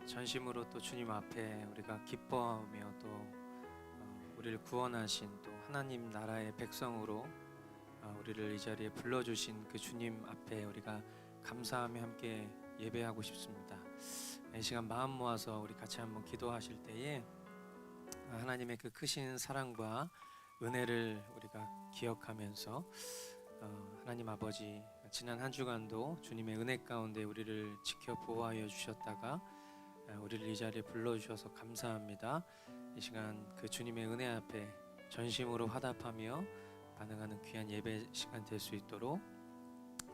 전심으로 또 주님 앞에 우리가 기뻐하며 또 우리를 구원하신 또 하나님 나라의 백성으로 우리를 이 자리에 불러주신 그 주님 앞에 우리가 감사하며 함께 예배하고 싶습니다. 이 시간 마음 모아서 우리 같이 한번 기도하실 때에 하나님의 그 크신 사랑과 은혜를 우리가 기억하면서 하나님 아버지, 지난 한 주간도 주님의 은혜 가운데 우리를 지켜 보호하여 주셨다가 우리를 이 자리에 불러주셔서 감사합니다. 이 시간 그 주님의 은혜 앞에 전심으로 화답하며 반응하는 귀한 예배 시간 될 수 있도록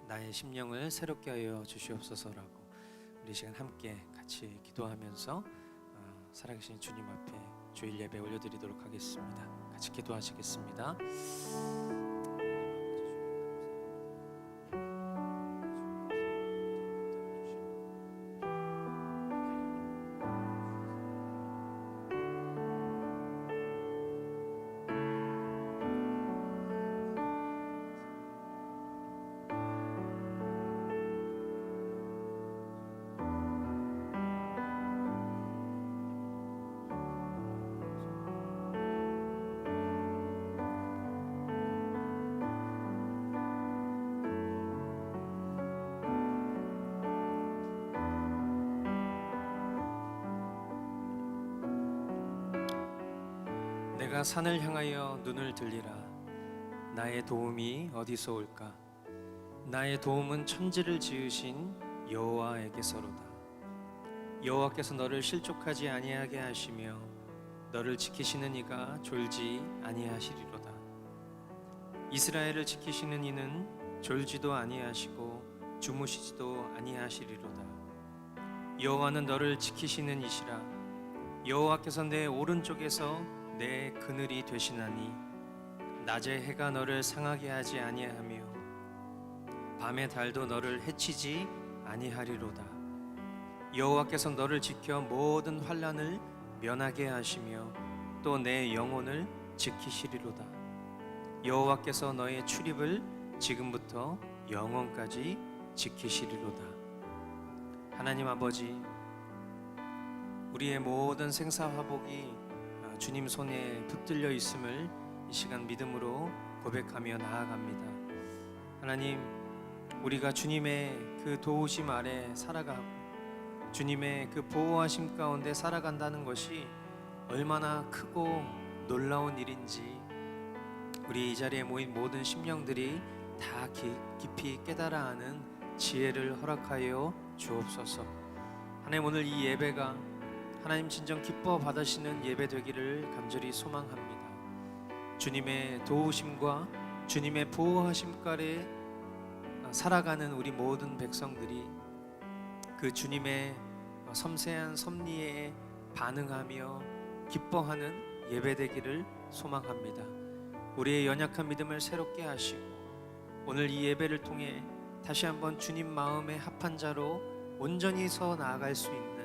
나의 심령을 새롭게 하여 주시옵소서라고 우리 시간 함께 같이 기도하면서 살아계신 주님 앞에 주일 예배 올려드리도록 하겠습니다. 같이 기도하시겠습니다. 내가 산을 향하여 눈을 들리라. 나의 도움이 어디서 올까? 나의 도움은 천지를 지으신 여호와에게서로다. 여호와께서 너를 실족하지 아니하게 하시며 너를 지키시는 이가 졸지 아니하시리로다. 이스라엘을 지키시는 이는 졸지도 아니하시고 주무시지도 아니하시리로다. 여호와는 너를 지키시는 이시라. 여호와께서 내 오른쪽에서 내 그늘이 되시나니 낮에 해가 너를 상하게 하지 아니하며 밤의 달도 너를 해치지 아니하리로다. 여호와께서 너를 지켜 모든 환난을 면하게 하시며 또 내 영혼을 지키시리로다. 여호와께서 너의 출입을 지금부터 영원까지 지키시리로다. 하나님 아버지, 우리의 모든 생사화복이 주님 손에 붙들려 있음을 이 시간 믿음으로 고백하며 나아갑니다. 하나님, 우리가 주님의 그 도우심 아래 살아가고 주님의 그 보호하심 가운데 살아간다는 것이 얼마나 크고 놀라운 일인지 우리 이 자리에 모인 모든 심령들이 다 깊이 깨달아 아는 지혜를 허락하여 주옵소서. 하나님, 오늘 이 예배가 하나님 진정 기뻐 받으시는 예배 되기를 간절히 소망합니다. 주님의 도우심과 주님의 보호하심 아래 살아가는 우리 모든 백성들이 그 주님의 섬세한 섭리에 반응하며 기뻐하는 예배 되기를 소망합니다. 우리의 연약한 믿음을 새롭게 하시고 오늘 이 예배를 통해 다시 한번 주님 마음에 합한 자로 온전히 서 나아갈 수 있는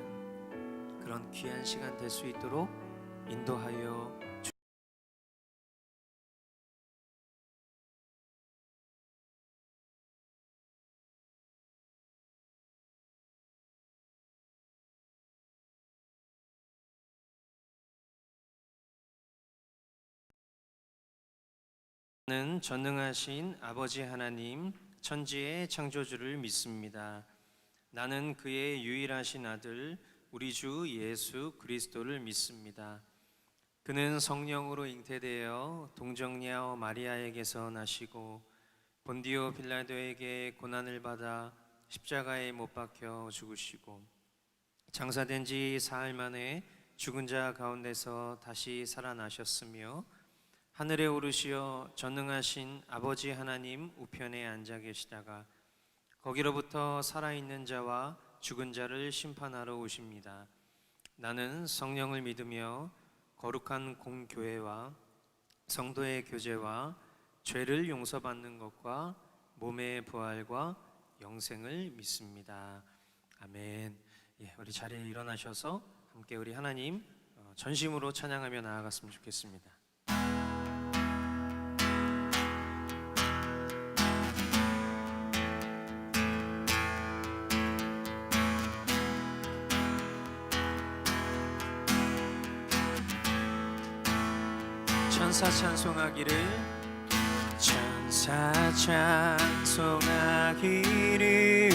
그런 귀한 시간 될 수 있도록 인도하여 나는 전능하신 아버지 하나님, 천지의 창조주를 믿습니다. 나는 그의 유일하신 아들 우리 주 예수 그리스도를 믿습니다. 그는 성령으로 잉태되어 동정녀 마리아에게서 나시고 본디오 빌라도에게 고난을 받아 십자가에 못 박혀 죽으시고 장사된 지 사흘 만에 죽은 자 가운데서 다시 살아나셨으며 하늘에 오르시어 전능하신 아버지 하나님 우편에 앉아 계시다가 거기로부터 살아있는 자와 죽은 자를 심판하러 오십니다. 나는 성령을 믿으며 거룩한 공교회와 성도의 교제와 죄를 용서받는 것과 몸의 부활과 영생을 믿습니다. 아멘. 우리 자리에 일어나셔서 함께 우리 하나님 전심으로 찬양하며 나아갔으면 좋겠습니다. 천사 찬송하기를 천사 찬송하기를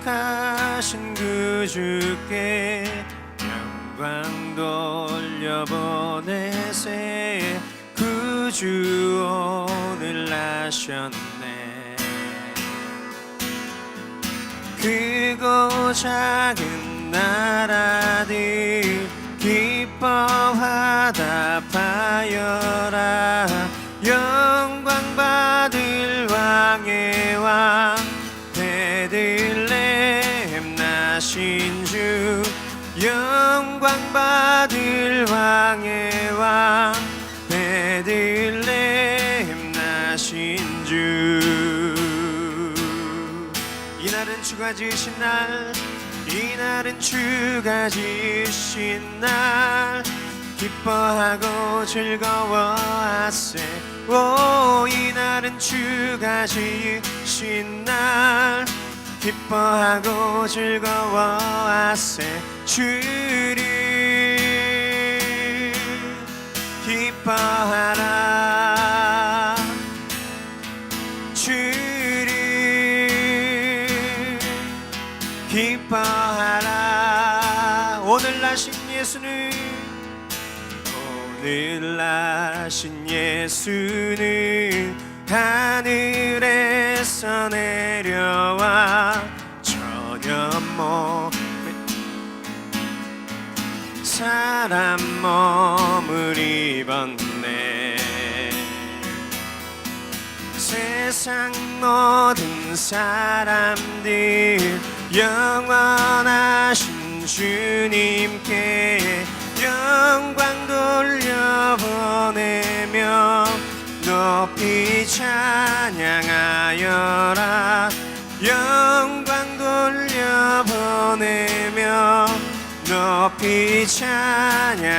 거룩하신 그 주께 영광 돌려보내세 구주 오늘 나셨네 크고 작은 나라들 기뻐 화답하여라 영광 받을 왕의 왕 베들레헴 나신 주 영광 받을 왕의 왕 베들레헴 나신 주 이날은 주가 지으신 날 이날은 주가 지으신 날 기뻐하고 즐거워하세 오 이날은 주가 지으신 날 기뻐하고 즐거워하세 주를 기뻐하라 주를 기뻐하라 오늘 나신 예수는 오늘 나신 예수는 하늘에서 내려와 전혀 사람 몸을 입었네 세상 모든 사람들 영원하신 주님께 영광 돌려보내며 높이 찬양하여라 영광 돌려보내며 높이 찬양하여라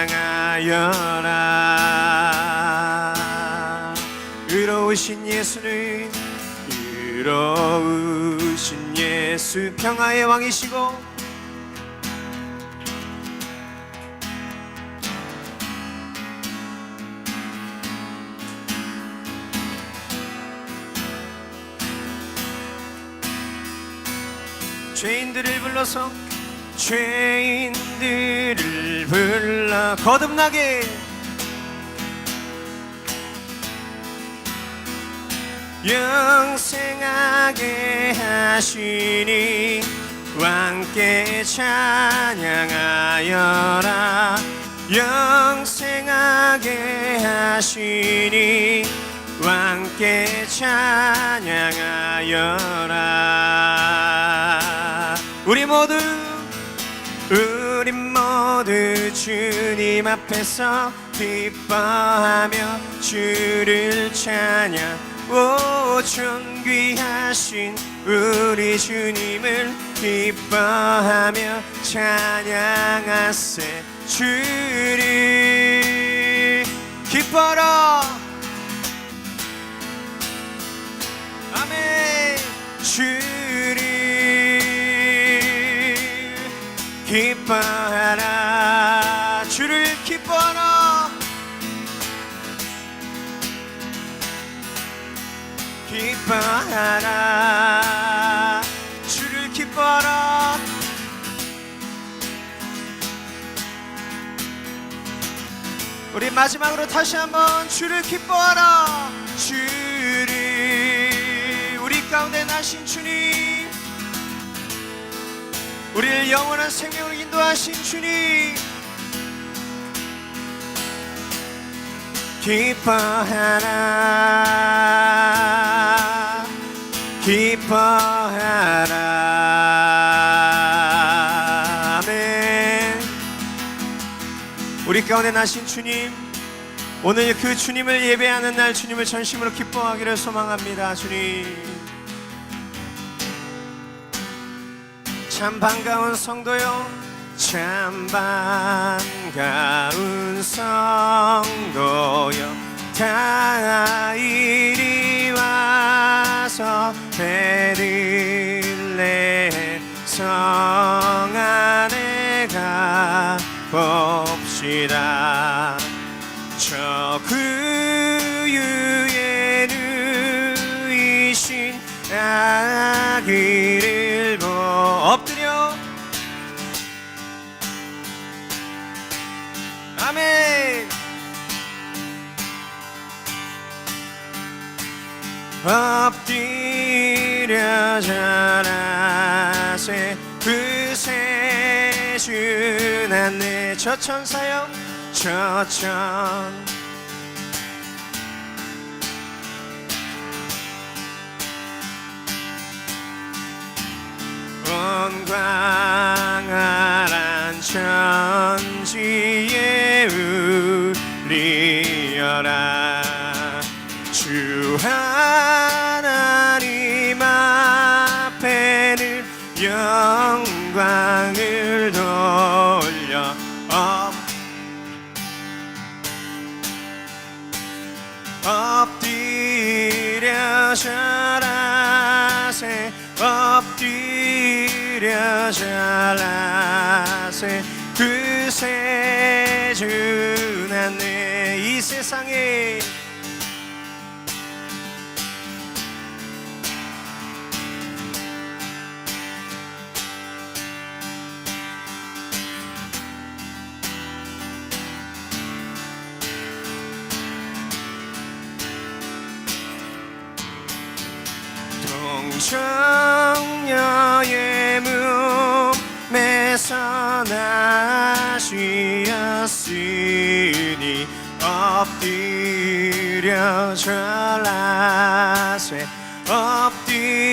의로우신 예수는 의로우신 예수 평화의 왕이시고 죄인들을 불러서 죄인들을 불러 거듭나게 영생하게 하시니 왕께 찬양하여라 영생하게 하시니 왕께 찬양하여라 우리 모두 주님 앞에서 기뻐하며 주를 찬양 오 존귀하신 우리 주님을 기뻐하며 찬양하세 주를 기뻐라 아멘 주를 기뻐하라 주를 기뻐하라 기뻐하라 주를 기뻐하라 우리 마지막으로 다시 한번 주를 기뻐하라 주를 우리 가운데 나신 주님 우리를 영원한 생명으로 인도하신 주님 기뻐하라 기뻐하라 아멘 우리 가운데 나신 주님 오늘 그 주님을 예배하는 날 주님을 전심으로 기뻐하기를 소망합니다 주님 참 반가운 성도요 참 반가운 성도여 다 이리 와서 베들레헴 성 안에 가 봅시다 저 구유에 누이신 아기를 엎드려 아멘. 엎드려 절하세 그새 주났네. 저 천사여 저천 온광활한 천지에 울리어라. 주 하나님 앞에는 영광을 돌려 엎드려 절하세 엎드려 절하세 그새 주났네. 이 세상에 동정녀의 몸에서 나시었으니 엎드려 절하세 엎드려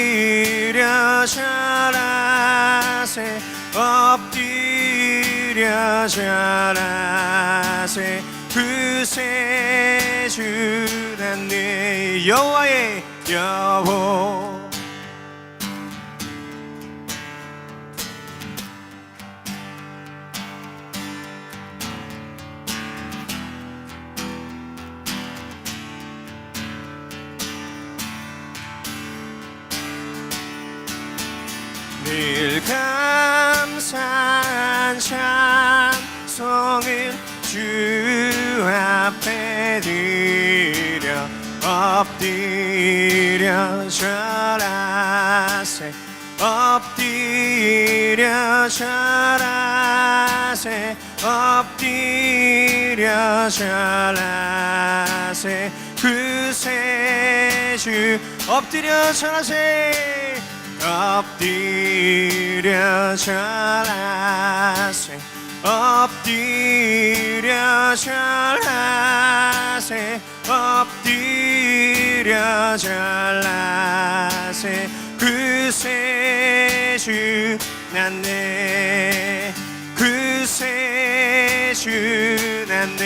절하세 엎드려 절하세 그새 주났네. 여호와의 여호 늘 감사한 찬송을 주 앞에 드려 엎드려 절하세 엎드려 절하세 엎드려 절하세 그새 주 엎드려 절하세 엎드려 절하세 엎드려 절하세 엎드려 절하세 그새 주났네. 그새 주났네.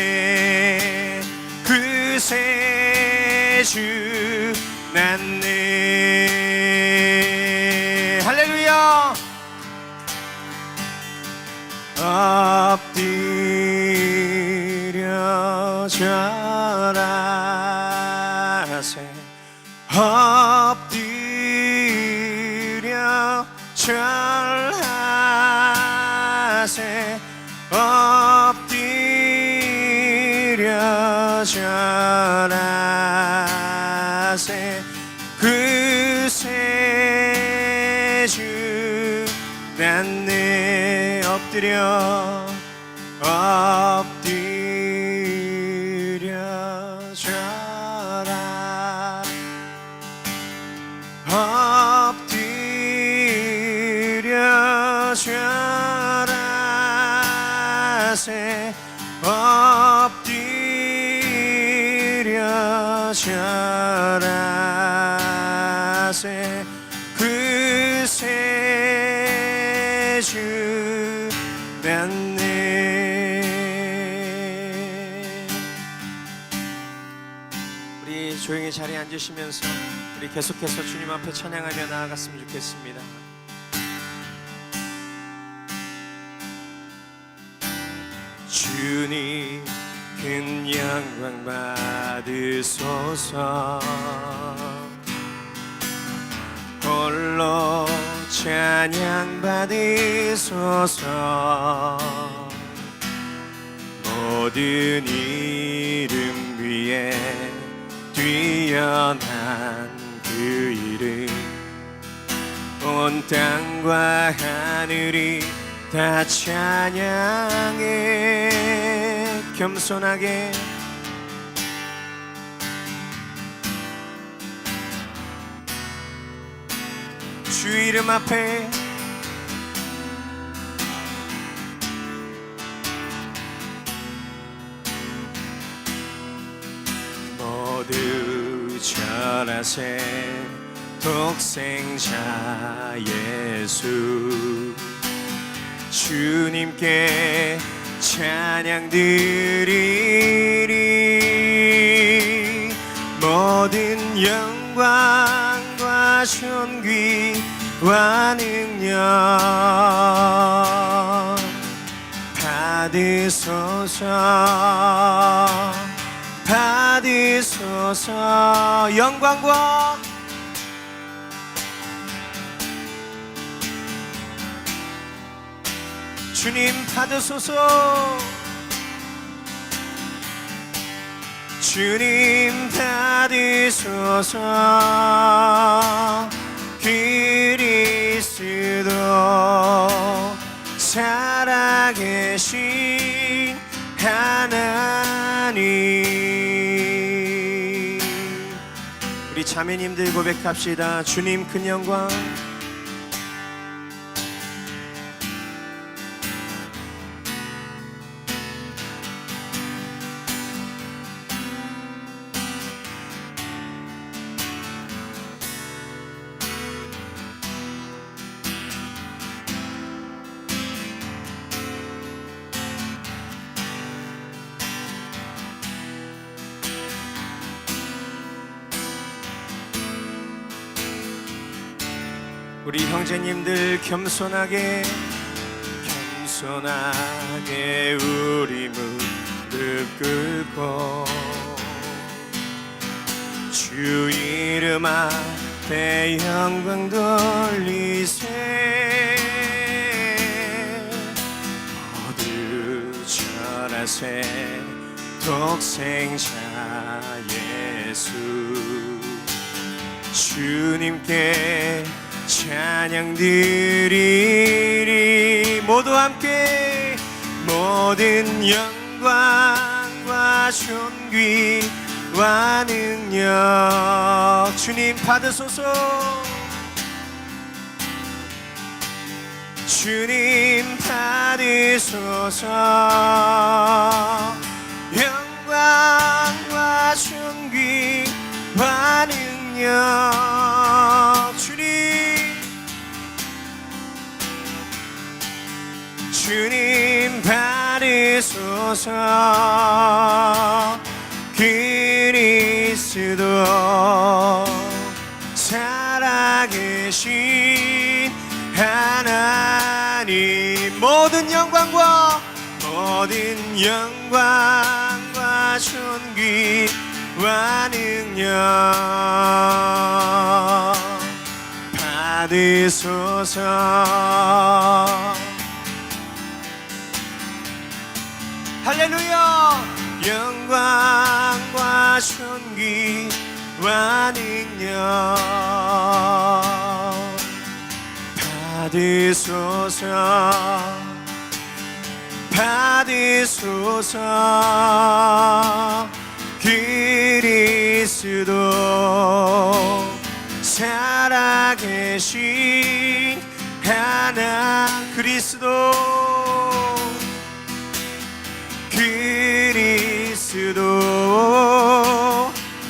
그새 주났네. 할렐루야. 엎드려 절하세 엎드려 절하세 엎드려 절하세 그새 주났네. 엎드려 엎드려 절하 엎드려 절하세 엎드려 절하세 그새 주났네. 우리 조용히 자리에 앉으시면서 우리 계속해서 주님 앞에 찬양하며 나아갔으면 좋겠습니다. 주님 큰 영광 받으소서. 홀로 찬양 받으소서. 모든 일을 위에 뛰어난 그 이름 온 땅과 하늘이 다 찬양해. 겸손하게 주 이름 앞에 모두 절하세. 독생자 예수 주님께 찬양 드리리. 모든 영광과 존귀와 능력 받으소서. 받으소서. 영광과 주님 받으소서. 주님 받으소서. 그리스도 살아계신 하나님. 우리 자매님들 고백합시다. 주님 큰 영광 우리 형제님들 겸손하게 우리 무릎 꿇고 주 이름 앞에 영광 돌리세. 모두 절하세. 독생자 예수 주님께 찬양 드리리. 모두 함께 모든 영광과 존귀와 능력 주님 받으소서. 주님 받으소서. 영광과 존귀와 능력 주님 받으소서. 그리스도 살아계신 하나님. 모든 영광과 존귀와 능력 받으소서. 할렐루야. 영광과 존귀와 능력 받으소서. 받으소서. 그리스도 살아계신 하나. 그리스도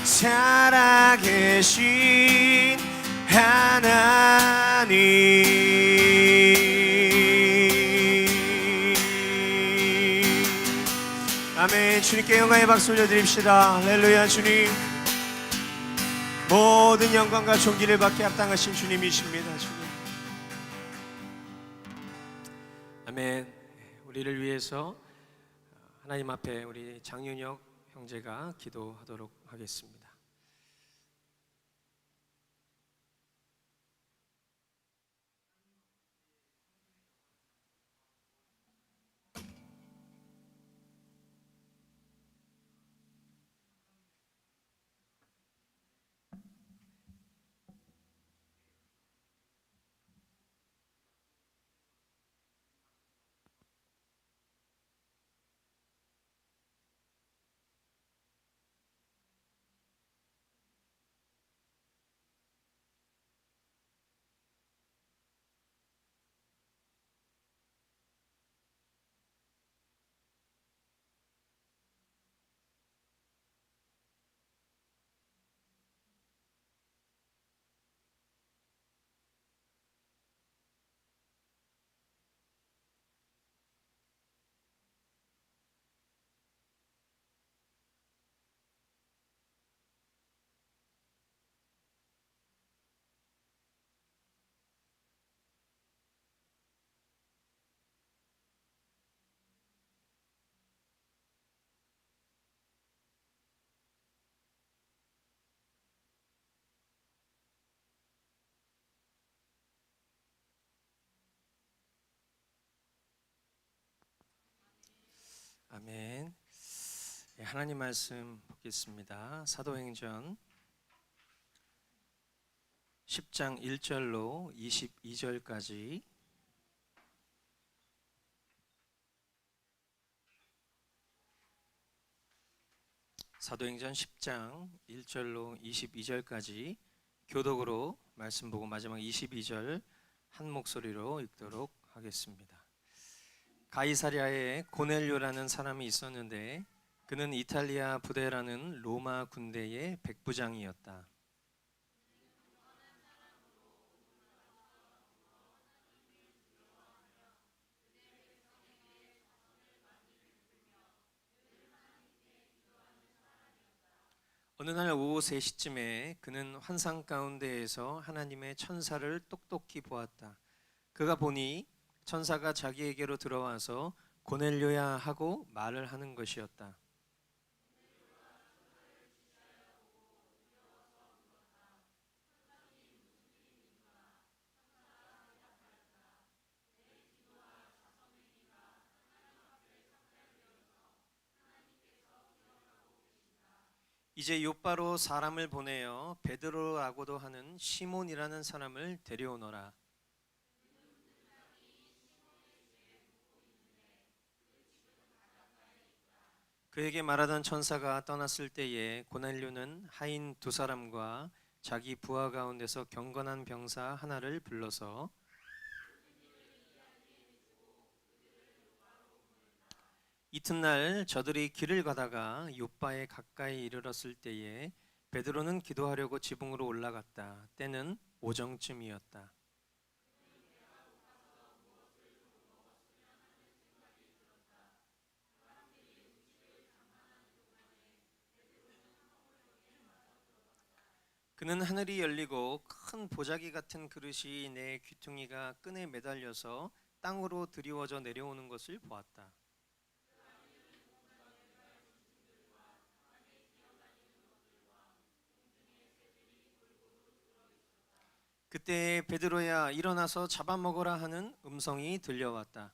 살아계신 하나님. 아멘. 주님께 영광의 박수 올려드립시다. 할렐루야. 주님 모든 영광과 존귀를 받게 합당하신 주님이십니다. 주님. 아멘. 우리를 위해서 하나님 앞에 우리 장윤혁 형제가 기도하도록 하겠습니다. 아멘. 예, 하나님 말씀 보겠습니다. 사도행전 10장 1절로 22절까지. 사도행전 10장 1절로 22절까지 교독으로 말씀 보고 마지막 22절 한 목소리로 읽도록 하겠습니다. 가이사랴에 고넬료라는 사람이 있었는데 그는 이탈리아 부대라는 로마 군대의 백부장이었다. 어느 날 오후 3시쯤에 그는 환상 가운데에서 하나님의 천사를 똑똑히 보았다. 그가 보니 천사가 자기에게로 들어와서 고넬료야 하고 말을 하는 것이었다. 이제 욥바로 사람을 보내어 베드로라고도 하는 시몬이라는 사람을 데려오너라. 그에게 말하던 천사가 떠났을 때에 고넬료는 하인 2사람과 자기 부하 가운데서 경건한 병사 하나를 불러서 이튿날 저들이 길을 가다가 욥바에 가까이 이르렀을 때에 베드로는 기도하려고 지붕으로 올라갔다. 때는 오정쯤이었다. 그는 하늘이 열리고 큰 보자기 같은 그릇이 내 귀퉁이가 끈에 매달려서 땅으로 드리워져 내려오는 것을 보았다. 그때 베드로야 일어나서 잡아먹으라 하는 음성이 들려왔다.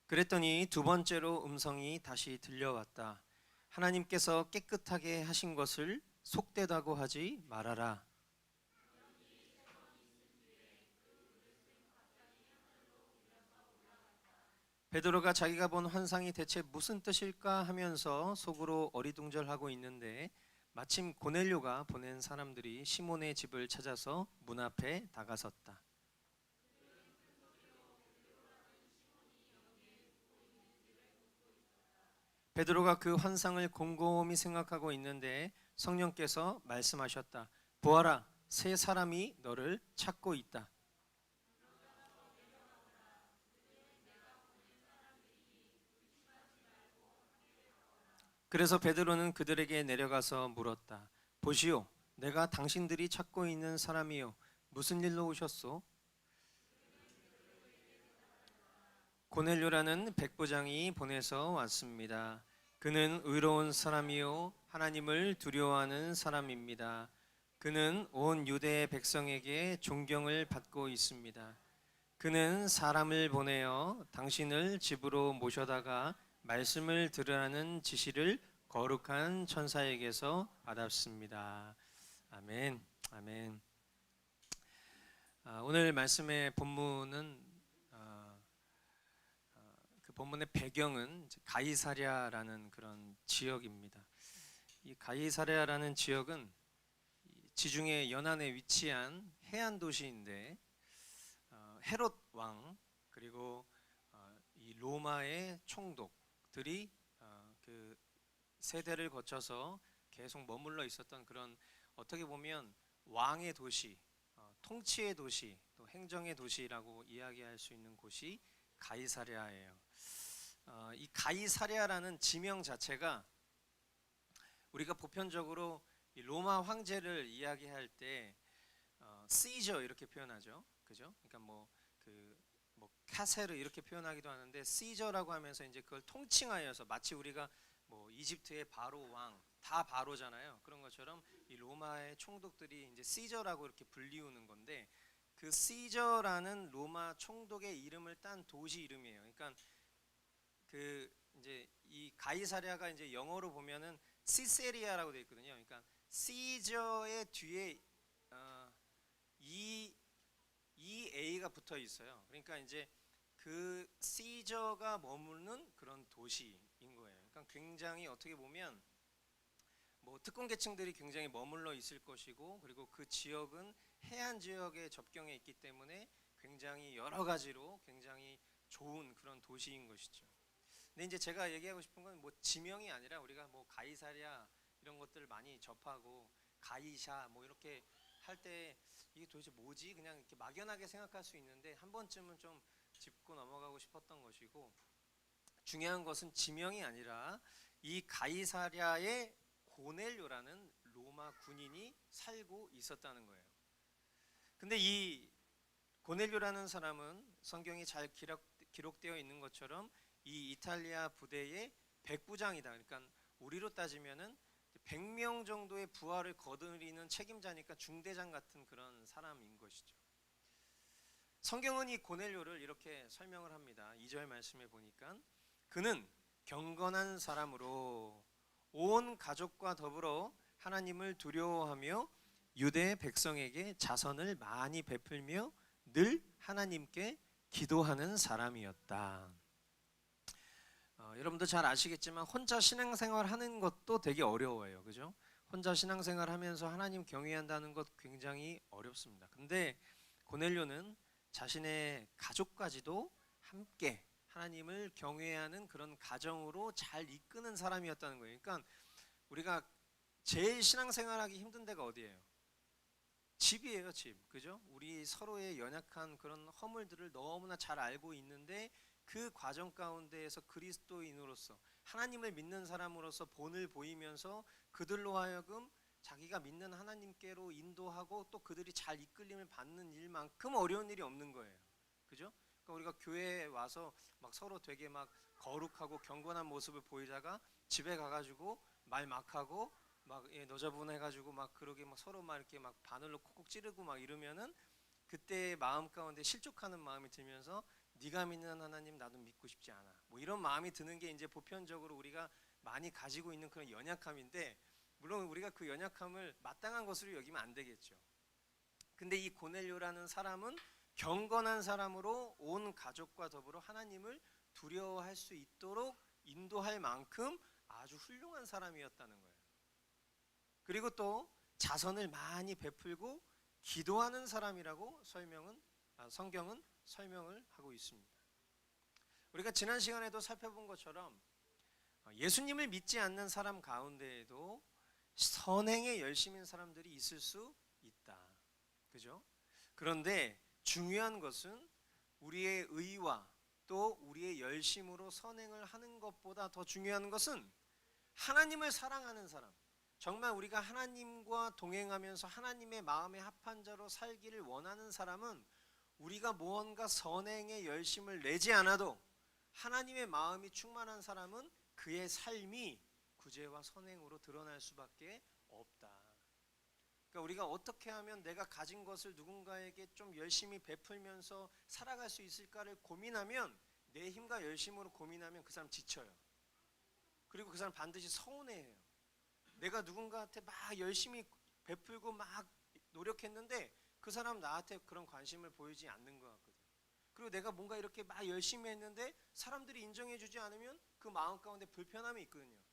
그랬더니 2번째로 음성이 다시 들려왔다. 하나님께서 깨끗하게 하신 것을 속되다고 하지 말아라. 베드로가 자기가 본 환상이 대체 무슨 뜻일까 하면서 속으로 어리둥절하고 있는데 마침 고넬료가 보낸 사람들이 시몬의 집을 찾아서 문 앞에 다가섰다. 베드로가 그 환상을 곰곰이 생각하고 있는데 성령께서 말씀하셨다. 보아라, 3사람이 너를 찾고 있다. 그래서 베드로는 그들에게 내려가서 물었다. 보시오, 내가 당신들이 찾고 있는 사람이요, 무슨 일로 오셨소? 고넬료라는 백부장이 보내서 왔습니다. 그는 의로운 사람이요 하나님을 두려워하는 사람입니다. 그는 온 유대 백성에게 존경을 받고 있습니다. 그는 사람을 보내어 당신을 집으로 모셔다가 말씀을 들으라는 지시를 거룩한 천사에게서 받았습니다. 아멘. 아멘. 오늘 말씀의 본문은 그 본문의 배경은 가이사랴라는 그런 지역입니다. 이 가이사랴라는 지역은 지중해 연안에 위치한 해안 도시인데 헤롯 왕 그리고 이 로마의 총독들이 그 세대를 거쳐서 계속 머물러 있었던 그런 어떻게 보면 왕의 도시, 통치의 도시, 또 행정의 도시라고 이야기할 수 있는 곳이 가이사랴예요. 이 가이사랴라는 지명 자체가 우리가 보편적으로 이 로마 황제를 이야기할 때 시저 이렇게 표현하죠, 그죠? 그러니까 뭐 카세르 이렇게 표현하기도 하는데 시저라고 하면서 이제 그걸 통칭하여서 마치 우리가 뭐 이집트의 바로 왕 다 바로잖아요. 그런 것처럼 이 로마의 총독들이 이제 시저라고 이렇게 불리우는 건데, 그 시저라는 로마 총독의 이름을 딴 도시 이름이에요. 그러니까 그 이제 이 가이사랴가 이제 영어로 보면은 시세리아라고 되어 있거든요. 그러니까 시저의 뒤에 어, EA가 붙어 있어요. 그러니까 이제 그 시저가 머무는 그런 도시인 거예요. 그러니까 굉장히 어떻게 보면 뭐 특권 계층들이 굉장히 머물러 있을 것이고, 그리고 그 지역은 해안 지역에 접경해 있기 때문에 굉장히 여러 가지로 굉장히 좋은 그런 도시인 것이죠. 근데 이제 제가 얘기하고 싶은 건 뭐 지명이 아니라, 우리가 뭐 가이사랴 이런 것들을 많이 접하고 가이샤 뭐 이렇게 할 때 이게 도대체 뭐지? 그냥 이렇게 막연하게 생각할 수 있는데, 한 번쯤은 좀 짚고 넘어가고 싶었던 것이고, 중요한 것은 지명이 아니라 이 가이사랴에 고넬료라는 로마 군인이 살고 있었다는 거예요. 근데 이 고넬료라는 사람은 성경이 잘 기록되어 있는 것처럼 이 이탈리아 부대의 백부장이다. 그러니까 우리로 따지면은 100명 정도의 부하를 거느리는 책임자니까 중대장 같은 그런 사람인 것이죠. 성경은 이 고넬료를 이렇게 설명을 합니다. 2절 말씀에 보니까 그는 경건한 사람으로 온 가족과 더불어 하나님을 두려워하며 유대 백성에게 자선을 많이 베풀며 늘 하나님께 기도하는 사람이었다. 여러분도 잘 아시겠지만 혼자 신앙생활 하는 것도 되게 어려워요. 그죠? 혼자 신앙생활 하면서 하나님 경외한다는 것 굉장히 어렵습니다. 근데 고넬료는 자신의 가족까지도 함께 하나님을 경외하는 그런 가정으로 잘 이끄는 사람이었다는 거예요. 그러니까 우리가 제일 신앙생활하기 힘든 데가 어디예요? 집이에요, 집. 그죠? 우리 서로의 연약한 그런 허물들을 너무나 잘 알고 있는데, 그 과정 가운데에서 그리스도인으로서 하나님을 믿는 사람으로서 본을 보이면서 그들로 하여금 자기가 믿는 하나님께로 인도하고 또 그들이 잘 이끌림을 받는 일만큼 어려운 일이 없는 거예요. 그죠? 그러니까 우리가 교회에 와서 막 서로 되게 막 거룩하고 경건한 모습을 보이다가 집에 가가지고 말 막 하고 막 너저분해가지고 막 그러게 막 서로 막 이렇게 막 바늘로 콕콕 찌르고 막 이러면은, 그때 마음 가운데 실족하는 마음이 들면서 네가 믿는 하나님 나도 믿고 싶지 않아, 뭐 이런 마음이 드는 게 이제 보편적으로 우리가 많이 가지고 있는 그런 연약함인데, 물론 우리가 그 연약함을 마땅한 것으로 여기면 안 되겠죠. 근데 이 고넬료라는 사람은 경건한 사람으로 온 가족과 더불어 하나님을 두려워할 수 있도록 인도할 만큼 아주 훌륭한 사람이었다는 거예요. 그리고 또 자선을 많이 베풀고 기도하는 사람이라고 성경은 설명을 하고 있습니다. 우리가 지난 시간에도 살펴본 것처럼 예수님을 믿지 않는 사람 가운데에도 선행에 열심인 사람들이 있을 수 있다. 그죠? 그런데 중요한 것은 우리의 의와 또 우리의 열심으로 선행을 하는 것보다 더 중요한 것은 하나님을 사랑하는 사람, 정말 우리가 하나님과 동행하면서 하나님의 마음에 합한 자로 살기를 원하는 사람은 우리가 무언가 선행에 열심을 내지 않아도 하나님의 마음이 충만한 사람은 그의 삶이 구제와 선행으로 드러날 수밖에 없다. 그러니까 우리가 어떻게 하면 내가 가진 것을 누군가에게 좀 열심히 베풀면서 살아갈 수 있을까를 고민하면, 내 힘과 열심으로 고민하면 그 사람 지쳐요. 그리고 그 사람 반드시 서운해해요. 내가 누군가한테 막 열심히 베풀고 막 노력했는데 그 사람 나한테 그런 관심을 보이지 않는 것 같거든. 그리고 내가 뭔가 이렇게 막 열심히 했는데 사람들이 인정해주지 않으면 그 마음 가운데 불편함이 있거든요.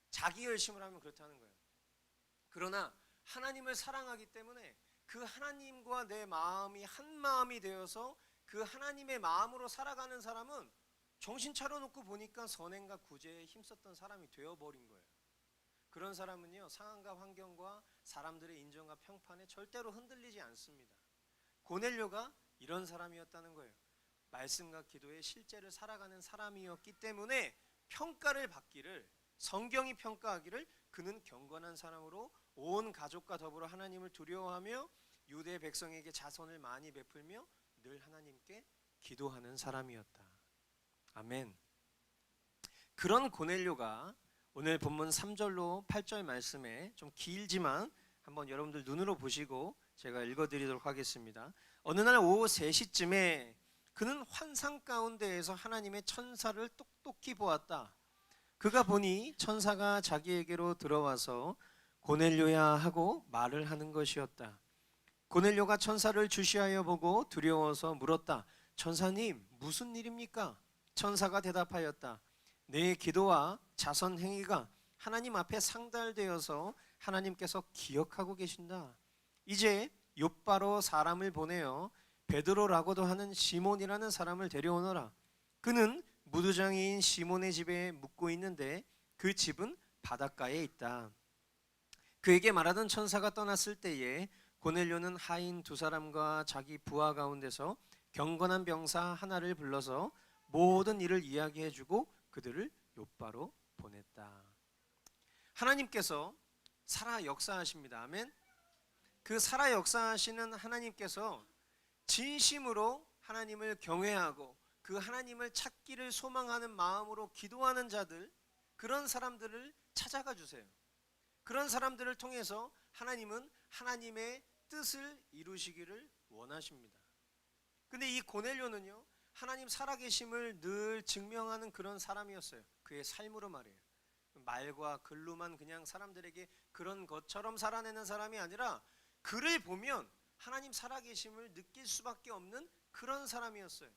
자기 열심을 하면 그렇다는 거예요. 그러나 하나님을 사랑하기 때문에 그 하나님과 내 마음이 한 마음이 되어서 그 하나님의 마음으로 살아가는 사람은 정신 차려놓고 보니까 선행과 구제에 힘썼던 사람이 되어버린 거예요. 그런 사람은요, 상황과 환경과 사람들의 인정과 평판에 절대로 흔들리지 않습니다. 고넬료가 이런 사람이었다는 거예요. 말씀과 기도의 실제를 살아가는 사람이었기 때문에 평가를 받기를, 성경이 평가하기를 그는 경건한 사람으로 온 가족과 더불어 하나님을 두려워하며 유대 백성에게 자선을 많이 베풀며 늘 하나님께 기도하는 사람이었다. 아멘. 그런 고넬료가 오늘 본문 3절로 8절 말씀에 좀 길지만 한번 여러분들 눈으로 보시고 제가 읽어드리도록 하겠습니다. 어느 날 오후 3시쯤에 그는 환상 가운데에서 하나님의 천사를 똑똑히 보았다. 그가 보니 천사가 자기에게로 들어와서 고넬료야 하고 말을 하는 것이었다. 고넬료가 천사를 주시하여 보고 두려워서 물었다. 천사님, 무슨 일입니까? 천사가 대답하였다. 내 기도와 자선 행위가 하나님 앞에 상달되어서 하나님께서 기억하고 계신다. 이제 욥바로 사람을 보내어 베드로라고도 하는 시몬이라는 사람을 데려오너라. 그는 무두장이인 시몬의 집에 묵고 있는데 그 집은 바닷가에 있다. 그에게 말하던 천사가 떠났을 때에 고넬료는 하인 2사람과 자기 부하 가운데서 경건한 병사 하나를 불러서 모든 일을 이야기해주고 그들을 욥바로 보냈다. 하나님께서 살아 역사하십니다. 아멘. 그 살아 역사하시는 하나님께서 진심으로 하나님을 경외하고 그 하나님을 찾기를 소망하는 마음으로 기도하는 자들, 그런 사람들을 찾아가 주세요. 그런 사람들을 통해서 하나님은 하나님의 뜻을 이루시기를 원하십니다. 근데 이 고넬료는요, 하나님 살아계심을 늘 증명하는 그런 사람이었어요. 그의 삶으로 말이에요. 말과 글로만 그냥 사람들에게 그런 것처럼 살아내는 사람이 아니라 그를 보면 하나님 살아계심을 느낄 수밖에 없는 그런 사람이었어요.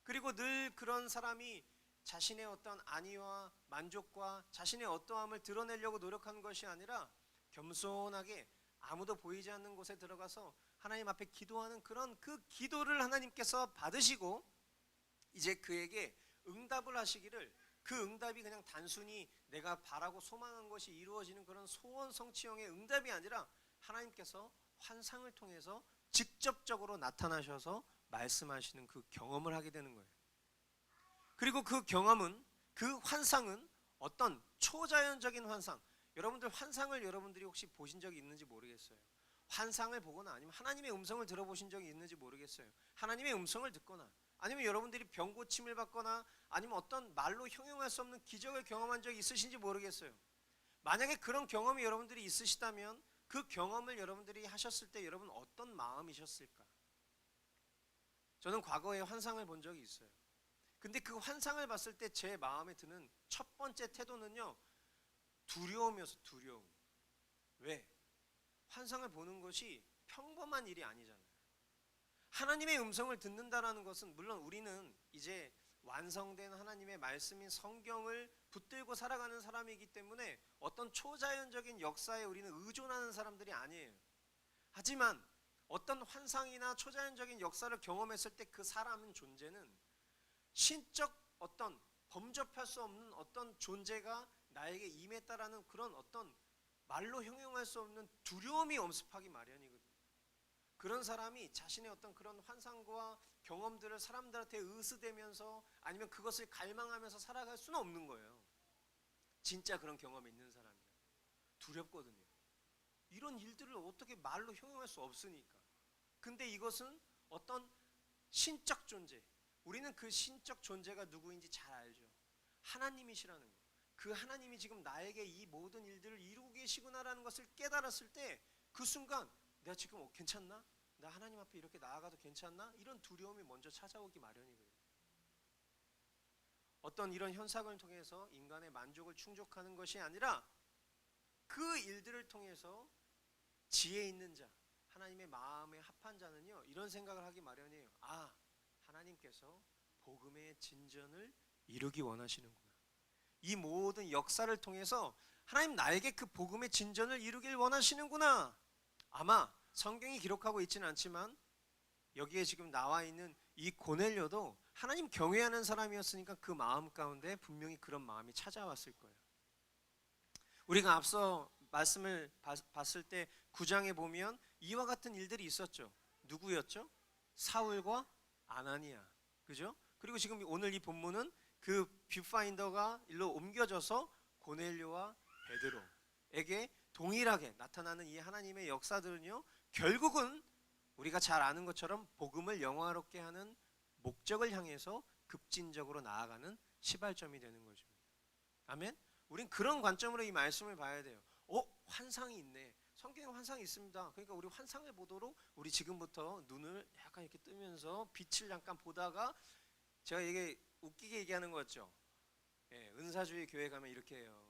그리고 늘 그런 사람이 자신의 어떤 안위와 만족과 자신의 어떠함을 드러내려고 노력한 것이 아니라 겸손하게 아무도 보이지 않는 곳에 들어가서 하나님 앞에 기도하는 그런 그 기도를 하나님께서 받으시고 이제 그에게 응답을 하시기를, 그 응답이 그냥 단순히 내가 바라고 소망한 것이 이루어지는 그런 소원 성취형의 응답이 아니라 하나님께서 환상을 통해서 직접적으로 나타나셔서 말씀하시는 그 경험을 하게 되는 거예요. 그리고 그 경험은, 그 환상은 어떤 초자연적인 환상, 여러분들 환상을 여러분들이 혹시 보신 적이 있는지 모르겠어요. 환상을 보거나 아니면 하나님의 음성을 들어보신 적이 있는지 모르겠어요. 하나님의 음성을 듣거나 아니면 여러분들이 병 고침을 받거나 아니면 어떤 말로 형용할 수 없는 기적을 경험한 적이 있으신지 모르겠어요. 만약에 그런 경험이 여러분들이 있으시다면 그 경험을 여러분들이 하셨을 때 여러분 어떤 마음이셨을까? 저는 과거에 환상을 본 적이 있어요. 근데 그 환상을 봤을 때 제 마음에 드는 첫 번째 태도는요, 두려움이어서 두려움. 왜? 환상을 보는 것이 평범한 일이 아니잖아요. 하나님의 음성을 듣는다라는 것은, 물론 우리는 이제 완성된 하나님의 말씀인 성경을 붙들고 살아가는 사람이기 때문에 어떤 초자연적인 역사에 우리는 의존하는 사람들이 아니에요. 하지만 어떤 환상이나 초자연적인 역사를 경험했을 때 그 사람은 존재는 신적 어떤 범접할 수 없는 어떤 존재가 나에게 임했다라는 그런 어떤 말로 형용할 수 없는 두려움이 엄습하기 마련이거든요. 그런 사람이 자신의 어떤 그런 환상과 경험들을 사람들한테 의스대면서 아니면 그것을 갈망하면서 살아갈 수는 없는 거예요. 진짜 그런 경험이 있는 사람이요. 두렵거든요. 이런 일들을 어떻게 말로 형용할 수 없으니까. 근데 이것은 어떤 신적 존재, 우리는 그 신적 존재가 누구인지 잘 알죠. 하나님이시라는 거. 그 하나님이 지금 나에게 이 모든 일들을 이루고 계시구나라는 것을 깨달았을 때 그 순간 내가 지금 괜찮나? 나 하나님 앞에 이렇게 나아가도 괜찮나? 이런 두려움이 먼저 찾아오기 마련이거든요. 어떤 이런 현상을 통해서 인간의 만족을 충족하는 것이 아니라 그 일들을 통해서 지혜 있는 자, 하나님의 마음에 합한 자는요, 이런 생각을 하기 마련이에요. 아, 하나님께서 복음의 진전을 이루기 원하시는구나. 이 모든 역사를 통해서 하나님 나에게 그 복음의 진전을 이루길 원하시는구나. 아마 성경이 기록하고 있지는 않지만 여기에 지금 나와 있는 이 고넬료도 하나님 경외하는 사람이었으니까 그 마음 가운데 분명히 그런 마음이 찾아왔을 거예요. 우리가 앞서 말씀을 봤을 때 9장에 보면 이와 같은 일들이 있었죠. 누구였죠? 사울과 아나니아, 그죠? 그리고 지금 오늘 이 본문은 그 뷰파인더가 일로 옮겨져서 고넬료와 베드로에게 동일하게 나타나는 이 하나님의 역사들은요, 결국은 우리가 잘 아는 것처럼 복음을 영화롭게 하는 목적을 향해서 급진적으로 나아가는 시발점이 되는 거죠. 아멘. 우린 그런 관점으로 이 말씀을 봐야 돼요. 환상이 있네. 성경에 환상이 있습니다. 그러니까 우리 환상을 보도록 우리 지금부터 눈을 약간 이렇게 뜨면서 빛을 잠깐 보다가, 제가 이게 웃기게 얘기하는 거죠. 예, 은사주의 교회 가면 이렇게 해요.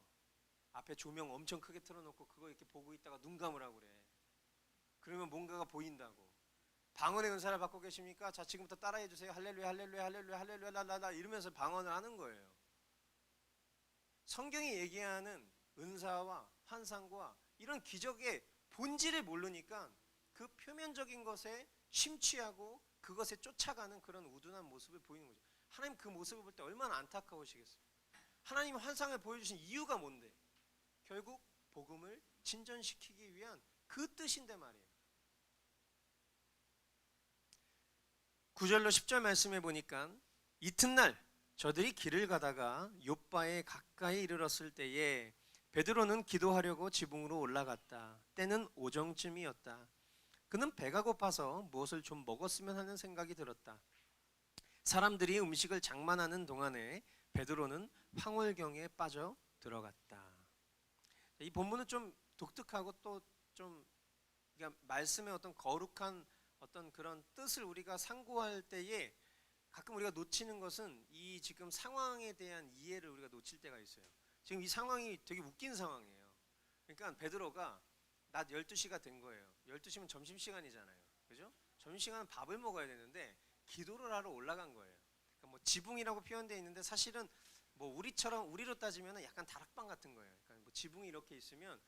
앞에 조명 엄청 크게 틀어놓고 그거 이렇게 보고 있다가 눈 감으라고 그래. 그러면 뭔가가 보인다고. 방언의 은사를 받고 계십니까? 자, 지금부터 따라해 주세요. 할렐루야, 할렐루야, 할렐루야, 할렐루야, 랄랄라 이러면서 방언을 하는 거예요. 성경이 얘기하는 은사와 환상과 이런 기적의 본질을 모르니까 그 표면적인 것에 심취하고 그것에 쫓아가는 그런 우둔한 모습을 보이는 거죠. 하나님 그 모습을 볼 때 얼마나 안타까우시겠어요. 하나님 환상을 보여주신 이유가 뭔데? 결국 복음을 진전시키기 위한 그 뜻인데 말이에요. 9절로 10절 말씀해 보니까 이튿날 저들이 길을 가다가 욥바에 가까이 이르렀을 때에 베드로는 기도하려고 지붕으로 올라갔다. 때는 오정쯤이었다. 그는 배가 고파서 무엇을 좀 먹었으면 하는 생각이 들었다. 사람들이 음식을 장만하는 동안에 베드로는 황홀경에 빠져 들어갔다. 이 본문은 좀 독특하고 또 좀 말씀의 어떤 거룩한 어떤 그런 뜻을 우리가 상고할 때에 가끔 우리가 놓치는 것은 이 지금 상황에 대한 이해를 우리가 놓칠 때가 있어요. 지금 이 상황이 되게 웃긴 상황이에요. 그러니까 베드로가 낮 12시가 된 거예요. 12시면 점심시간이잖아요. 그죠? 점심시간은 밥을 먹어야 되는데 기도를 하러 올라간 거예요. 그러니까 뭐 지붕이라고 표현되어 있는데 사실은 뭐 우리로 따지면 약간 다락방 같은 거예요. 그러니까 뭐 지붕이 이렇게 있으면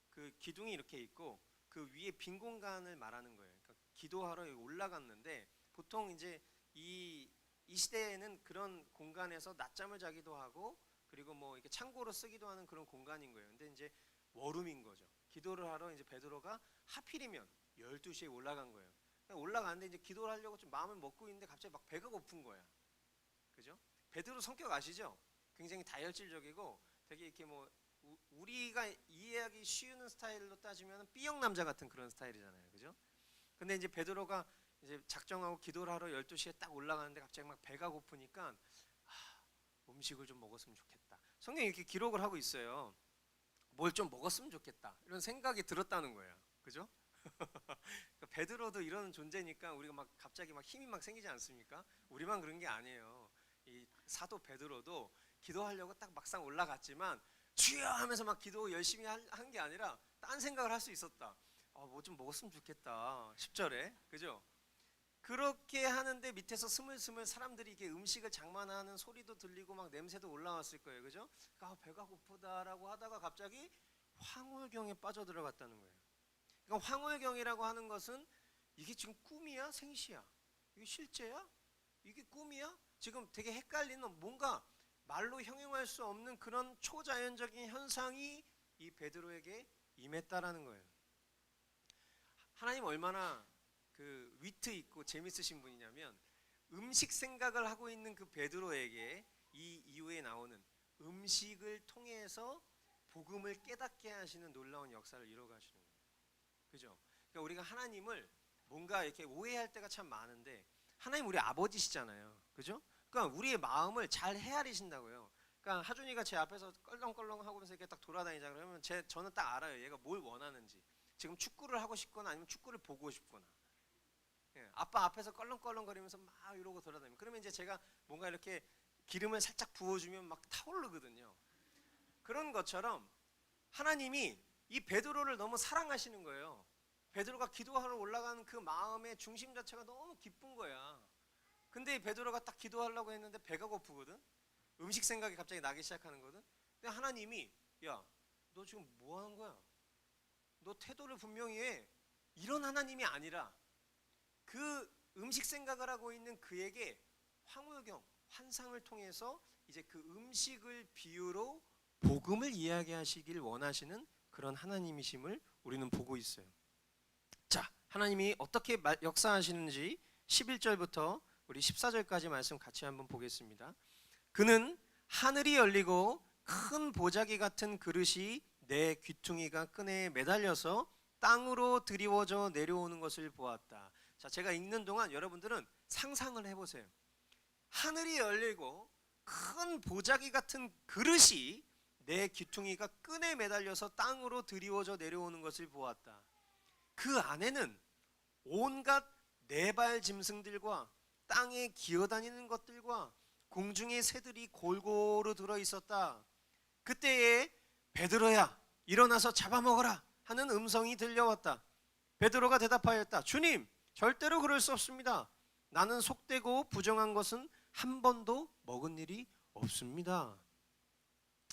그 기둥이 이렇게 있고 그 위에 빈 공간을 말하는 거예요. 그러니까 기도하러 올라갔는데 보통 이제 이 시대에는 그런 공간에서 낮잠을 자기도 하고 그리고 뭐 이렇게 창고로 쓰기도 하는 그런 공간인 거예요. 근데 이제 워룸인 거죠. 기도를 하러 이제 베드로가 하필이면 12시에 올라간 거예요. 올라갔는데 이제 기도를 하려고 좀 마음을 먹고 있는데 갑자기 막 배가 고픈 거야. 그죠? 베드로 성격 아시죠? 굉장히 다혈질적이고 되게 이렇게 뭐 우리가 이해하기 쉬운 스타일로 따지면 B형 남자 같은 그런 스타일이잖아요. 그죠? 근데 이제 베드로가 이제 작정하고 기도를 하러 12시에 딱 올라가는데 갑자기 막 배가 고프니까 음식을 좀 먹었으면 좋겠다. 성경에 이렇게 기록을 하고 있어요. 뭘 좀 먹었으면 좋겠다. 이런 생각이 들었다는 거예요. 그죠? 그러니까 베드로도 이런 존재니까 우리가 막 갑자기 막 힘이 막 생기지 않습니까? 우리만 그런 게 아니에요. 이 사도 베드로도 기도하려고 딱 막상 올라갔지만 주여 하면서 막 기도 열심히 한 게 아니라 딴 생각을 할 수 있었다. 뭐 좀 먹었으면 좋겠다. 10절에. 그죠? 그렇게 하는데 밑에서 스물스물 사람들이 이렇게 음식을 장만하는 소리도 들리고 막 냄새도 올라왔을 거예요. 그죠? 그러니까 배가 고프다라고 하다가 갑자기 황홀경에 빠져들어갔다는 거예요. 그러니까 황홀경이라고 하는 것은 이게 지금 꿈이야? 생시야? 이게 실제야? 이게 꿈이야? 지금 되게 헷갈리는 뭔가 말로 형용할 수 없는 그런 초자연적인 현상이 이 베드로에게 임했다라는 거예요. 하나님 얼마나 그 위트 있고 재밌으신 분이냐면 음식 생각을 하고 있는 그 베드로에게 이 이후에 나오는 음식을 통해서 복음을 깨닫게 하시는 놀라운 역사를 이뤄가시는 거예요. 그죠? 그러니까 우리가 하나님을 뭔가 이렇게 오해할 때가 참 많은데 하나님 우리 아버지시잖아요. 그죠? 그러니까 우리의 마음을 잘 헤아리신다고요. 그러니까 하준이가 제 앞에서 껄렁껄렁 하면서 이렇게 딱 돌아다니자 그러면 저는 딱 알아요. 얘가 뭘 원하는지. 지금 축구를 하고 싶거나 아니면 축구를 보고 싶거나. 예, 아빠 앞에서 껄렁껄렁거리면서 막 이러고 돌아다니면 그러면 이제 제가 뭔가 이렇게 기름을 살짝 부어주면 막 타오르거든요. 그런 것처럼 하나님이 이 베드로를 너무 사랑하시는 거예요. 베드로가 기도하러 올라가는 그 마음의 중심 자체가 너무 기쁜 거야. 근데 베드로가 딱 기도하려고 했는데 배가 고프거든. 음식 생각이 갑자기 나기 시작하는 거든. 근데 하나님이 야, 너 지금 뭐 하는 거야? 너 태도를 분명히 해. 이런 하나님이 아니라 그 음식 생각을 하고 있는 그에게 황홀경, 환상을 통해서 이제 그 음식을 비유로 복음을 이야기하시길 원하시는 그런 하나님이심을 우리는 보고 있어요. 자, 하나님이 어떻게 역사하시는지 11절부터 우리 14절까지 말씀 같이 한번 보겠습니다. 그는 하늘이 열리고 큰 보자기 같은 그릇이 내 귀퉁이가 끈에 매달려서 땅으로 드리워져 내려오는 것을 보았다. 자, 제가 읽는 동안 여러분들은 상상을 해보세요. 하늘이 열리고 큰 보자기 같은 그릇이 내 귀퉁이가 끈에 매달려서 땅으로 드리워져 내려오는 것을 보았다. 그 안에는 온갖 네발 짐승들과 땅에 기어다니는 것들과 공중의 새들이 골고루 들어 있었다. 그때에 베드로야 일어나서 잡아먹어라 하는 음성이 들려왔다. 베드로가 대답하였다. 주님, 절대로 그럴 수 없습니다. 나는 속되고 부정한 것은 한 번도 먹은 일이 없습니다.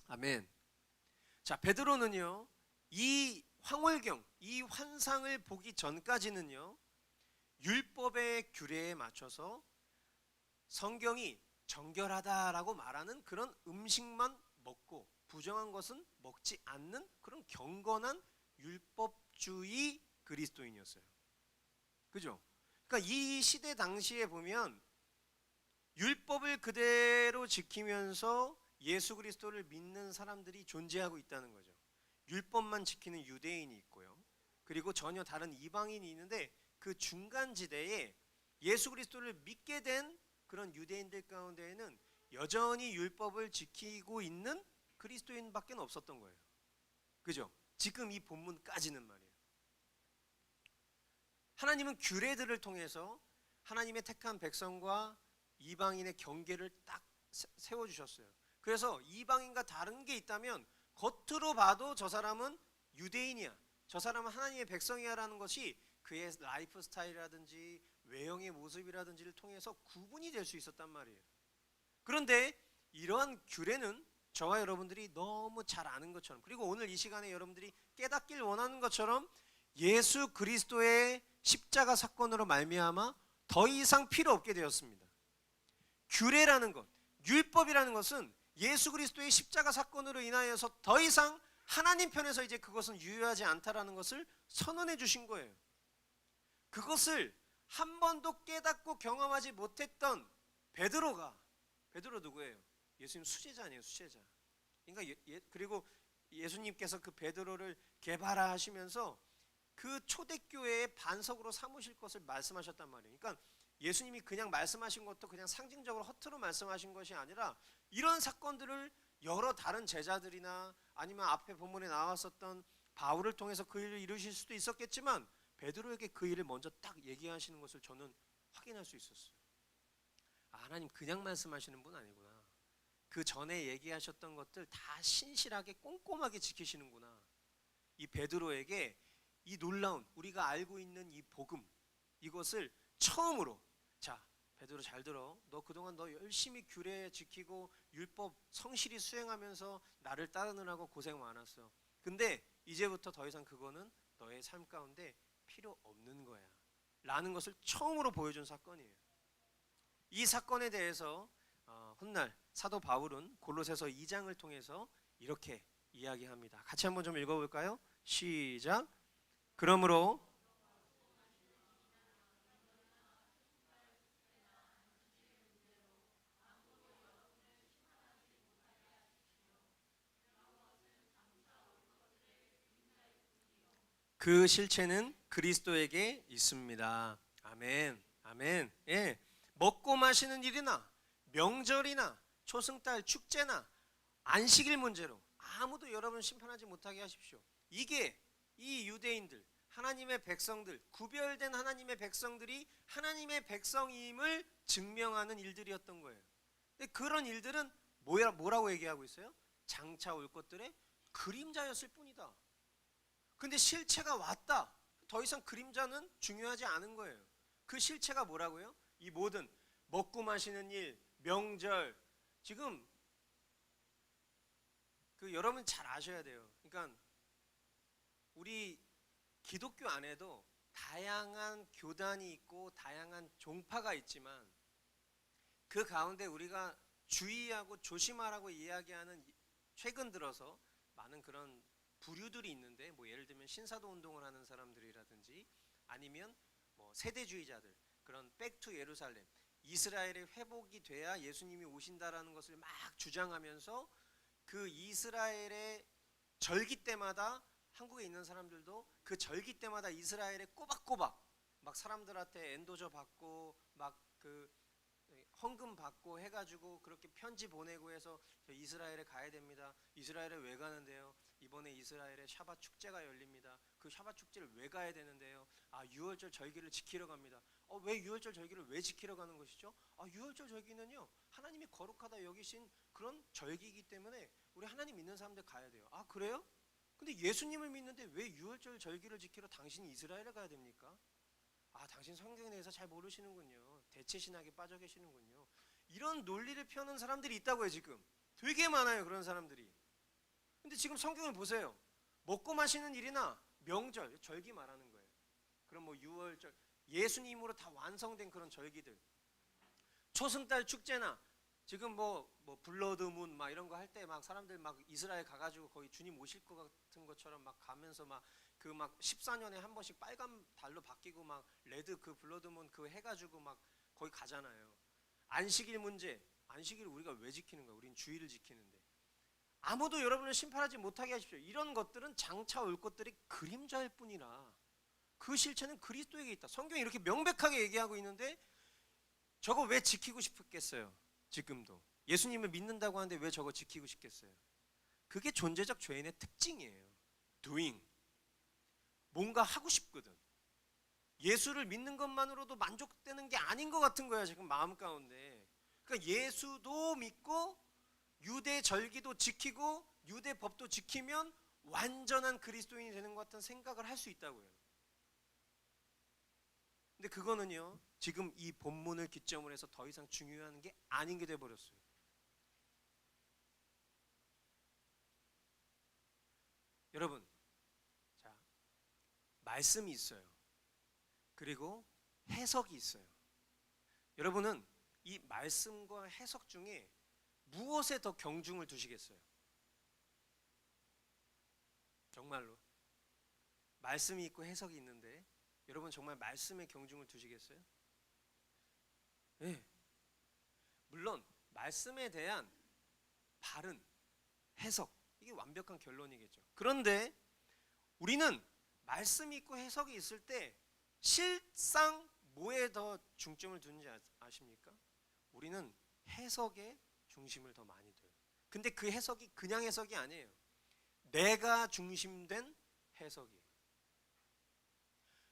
아멘. 자, 베드로는요, 이 황홀경, 이 환상을 보기 전까지는요, 율법의 규례에 맞춰서 성경이 정결하다라고 말하는 그런 음식만 먹고 부정한 것은 먹지 않는 그런 경건한 율법주의 그리스도인이었어요. 그죠? 그러니까 이 시대 당시에 보면 율법을 그대로 지키면서 예수 그리스도를 믿는 사람들이 존재하고 있다는 거죠. 율법만 지키는 유대인이 있고요. 그리고 전혀 다른 이방인이 있는데 그 중간 지대에 예수 그리스도를 믿게 된 그런 유대인들 가운데에는 여전히 율법을 지키고 있는 그리스도인밖에 없었던 거예요. 그죠? 지금 이 본문까지는 말이에요. 하나님은 규례들을 통해서 하나님의 택한 백성과 이방인의 경계를 딱 세워주셨어요. 그래서 이방인과 다른 게 있다면 겉으로 봐도 저 사람은 유대인이야, 저 사람은 하나님의 백성이야 라는 것이 그의 라이프 스타일이라든지 외형의 모습이라든지를 통해서 구분이 될 수 있었단 말이에요. 그런데 이러한 규례는 저와 여러분들이 너무 잘 아는 것처럼, 그리고 오늘 이 시간에 여러분들이 깨닫길 원하는 것처럼 예수 그리스도의 십자가 사건으로 말미암아 더 이상 필요 없게 되었습니다. 규례라는 것, 율법이라는 것은 예수 그리스도의 십자가 사건으로 인하여서 더 이상 하나님 편에서 이제 그것은 유효하지 않다라는 것을 선언해 주신 거예요. 그것을 한 번도 깨닫고 경험하지 못했던 베드로 누구예요? 예수님 수제자 아니에요, 수제자. 그러니까 그리고 예수님께서 그 베드로를 개발하시면서 그 초대교회의 반석으로 삼으실 것을 말씀하셨단 말이에요. 그러니까 예수님이 그냥 말씀하신 것도 그냥 상징적으로 허투루 말씀하신 것이 아니라 이런 사건들을 여러 다른 제자들이나 아니면 앞에 본문에 나왔었던 바울을 통해서 그 일을 이루실 수도 있었겠지만 베드로에게 그 일을 먼저 딱 얘기하시는 것을 저는 확인할 수 있었어요. 아, 하나님 그냥 말씀하시는 분 아니구나. 그 전에 얘기하셨던 것들 다 신실하게 꼼꼼하게 지키시는구나. 이 베드로에게 이 놀라운 우리가 알고 있는 이 복음, 이것을 처음으로, 자 베드로 잘 들어. 너 그동안 너 열심히 규례 지키고 율법 성실히 수행하면서 나를 따르느라고 고생 많았어. 근데 이제부터 더 이상 그거는 너의 삶 가운데 필요 없는 거야 라는 것을 처음으로 보여준 사건이에요. 이 사건에 대해서 훗날 사도 바울은 골로새서 2장을 통해서 이렇게 이야기합니다. 같이 한번 좀 읽어볼까요? 시작. 그러므로 그 실체는 그리스도에게 있습니다. 아멘, 아멘. 예, 먹고 마시는 일이나 명절이나 초승달 축제나 안식일 문제로 아무도 여러분 심판하지 못하게 하십시오. 이게 이 유대인들, 하나님의 백성들, 구별된 하나님의 백성들이 하나님의 백성임을 증명하는 일들이었던 거예요. 근데 그런 일들은 뭐라고 얘기하고 있어요? 장차 올 것들의 그림자였을 뿐이다. 근데 실체가 왔다. 더 이상 그림자는 중요하지 않은 거예요. 그 실체가 뭐라고요? 이 모든 먹고 마시는 일, 명절, 지금 그 여러분 잘 아셔야 돼요. 그러니까 우리 기독교 안에도 다양한 교단이 있고 다양한 종파가 있지만 그 가운데 우리가 주의하고 조심하라고 이야기하는 최근 들어서 많은 그런 부류들이 있는데, 뭐 예를 들면 신사도 운동을 하는 사람들이라든지 아니면 뭐 세대주의자들, 그런 백투 예루살렘, 이스라엘의 회복이 돼야 예수님이 오신다라는 것을 막 주장하면서 그 이스라엘의 절기 때마다, 한국에 있는 사람들도 그 절기 때마다 이스라엘에 꼬박꼬박 막 사람들한테 엔도저 받고 막 그 헌금 받고 해가지고 그렇게 편지 보내고 해서 저 이스라엘에 가야 됩니다. 이스라엘에 왜 가는데요? 이번에 이스라엘에 샤밧 축제가 열립니다. 그 샤밧 축제를 왜 가야 되는데요? 아, 유월절 절기를 지키러 갑니다. 왜 유월절 절기를 왜 지키러 가는 것이죠? 아, 유월절 절기는요, 하나님이 거룩하다 여기신 그런 절기이기 때문에 우리 하나님 믿는 사람들 가야 돼요. 아, 그래요? 근데 예수님을 믿는데 왜 유월절 절기를 지키러 당신이 이스라엘에 가야 됩니까? 아, 당신 성경에 대해서 잘 모르시는군요. 대체 신학에 빠져 계시는군요. 이런 논리를 펴는 사람들이 있다고요. 지금 되게 많아요, 그런 사람들이. 근데 지금 성경을 보세요. 먹고 마시는 일이나 명절, 절기 말하는 거예요. 그럼 뭐 유월절, 예수님으로 다 완성된 그런 절기들, 초승달 축제나 지금 뭐 블러드문 막 이런 거 할 때 막 사람들 막 이스라엘 가가지고 거의 주님 오실 것 같은 것처럼 막 가면서 막 그 막 14년에 한 번씩 빨간 달로 바뀌고 막 레드 그 블러드문 그 해가지고 막 거기 가잖아요. 안식일 문제, 안식일 우리가 왜 지키는 거야? 우린 주일을 지키는데. 아무도 여러분을 심판하지 못하게 하십시오. 이런 것들은 장차 올 것들이 그림자일 뿐이라 그 실체는 그리스도에게 있다. 성경이 이렇게 명백하게 얘기하고 있는데 저거 왜 지키고 싶겠어요? 지금도 예수님을 믿는다고 하는데 왜 저거 지키고 싶겠어요? 그게 존재적 죄인의 특징이에요. doing, 뭔가 하고 싶거든. 예수를 믿는 것만으로도 만족되는 게 아닌 것 같은 거야, 지금 마음 가운데. 그러니까 예수도 믿고 유대 절기도 지키고 유대 법도 지키면 완전한 그리스도인이 되는 것 같은 생각을 할 수 있다고요. 근데 그거는요, 지금 이 본문을 기점으로 해서 더 이상 중요한 게 아닌 게 돼버렸어요. 여러분, 자, 말씀이 있어요. 그리고 해석이 있어요. 여러분은 이 말씀과 해석 중에 무엇에 더 경중을 두시겠어요? 정말로 말씀이 있고 해석이 있는데 여러분 정말 말씀에 경중을 두시겠어요? 네. 물론 말씀에 대한 바른 해석, 이게 완벽한 결론이겠죠. 그런데 우리는 말씀이 있고 해석이 있을 때 실상 뭐에 더 중점을 두는지 아십니까? 우리는 해석에 중심을 더 많이 둬요. 근데 그 해석이 그냥 해석이 아니에요. 내가 중심된 해석이에요.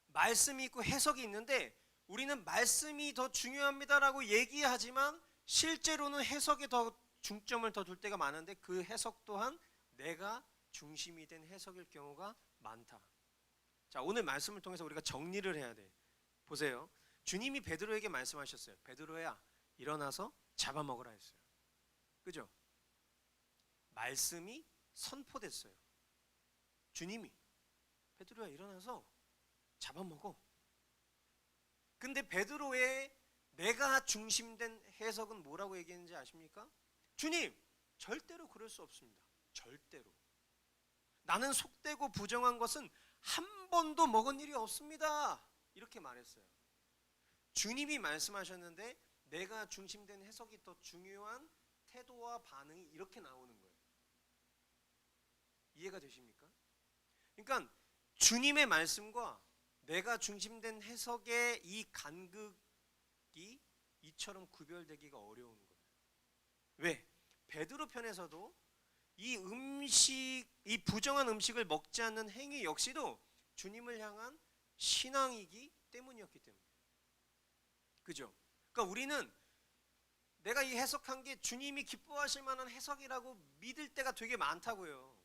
말씀이 있고 해석이 있는데 우리는 말씀이 더 중요합니다라고 얘기하지만 실제로는 해석에 더 중점을 더 둘 때가 많은데 그 해석 또한 내가 중심이 된 해석일 경우가 많다. 자, 오늘 말씀을 통해서 우리가 정리를 해야 돼. 보세요. 주님이 베드로에게 말씀하셨어요. 베드로야, 일어나서 잡아먹으라 했어요. 그죠? 말씀이 선포됐어요. 주님이 베드로야, 일어나서 잡아먹어. 근데 베드로의 내가 중심된 해석은 뭐라고 얘기했는지 아십니까? 주님, 절대로 그럴 수 없습니다. 절대로. 나는 속되고 부정한 것은 한 번도 먹은 일이 없습니다. 이렇게 말했어요. 주님이 말씀하셨는데 내가 중심된 해석이 더 중요한 태도와 반응이 이렇게 나오는 거예요. 이해가 되십니까? 그러니까 주님의 말씀과 내가 중심된 해석의 이 간극이 이처럼 구별되기가 어려운 거예요. 왜? 베드로 편에서도 이 부정한 음식을 먹지 않는 행위 역시도 주님을 향한 신앙이기 때문이었기 때문에. 그죠? 그러니까 우리는 내가 이 해석한 게 주님이 기뻐하실 만한 해석이라고 믿을 때가 되게 많다고요.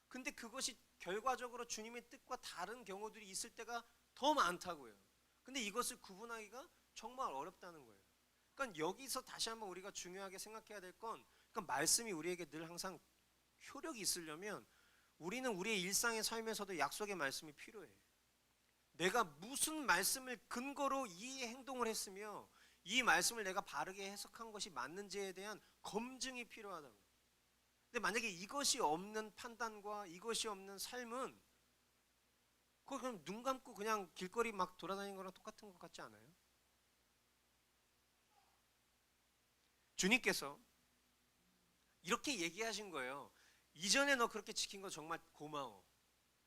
근데 그것이 결과적으로 주님의 뜻과 다른 경우들이 있을 때가 더 많다고요. 근데 이것을 구분하기가 정말 어렵다는 거예요. 그러니까 여기서 다시 한번 우리가 중요하게 생각해야 될 건, 그러니까 말씀이 우리에게 늘 항상 효력이 있으려면 우리는 우리의 일상의 삶에서도 약속의 말씀이 필요해. 내가 무슨 말씀을 근거로 이 행동을 했으며 이 말씀을 내가 바르게 해석한 것이 맞는지에 대한 검증이 필요하다고. 근데 만약에 이것이 없는 판단과 이것이 없는 삶은 그거 그냥 눈 감고 그냥 길거리 막 돌아다니는 거랑 똑같은 것 같지 않아요? 주님께서 이렇게 얘기하신 거예요. 이전에 너 그렇게 지킨 거 정말 고마워.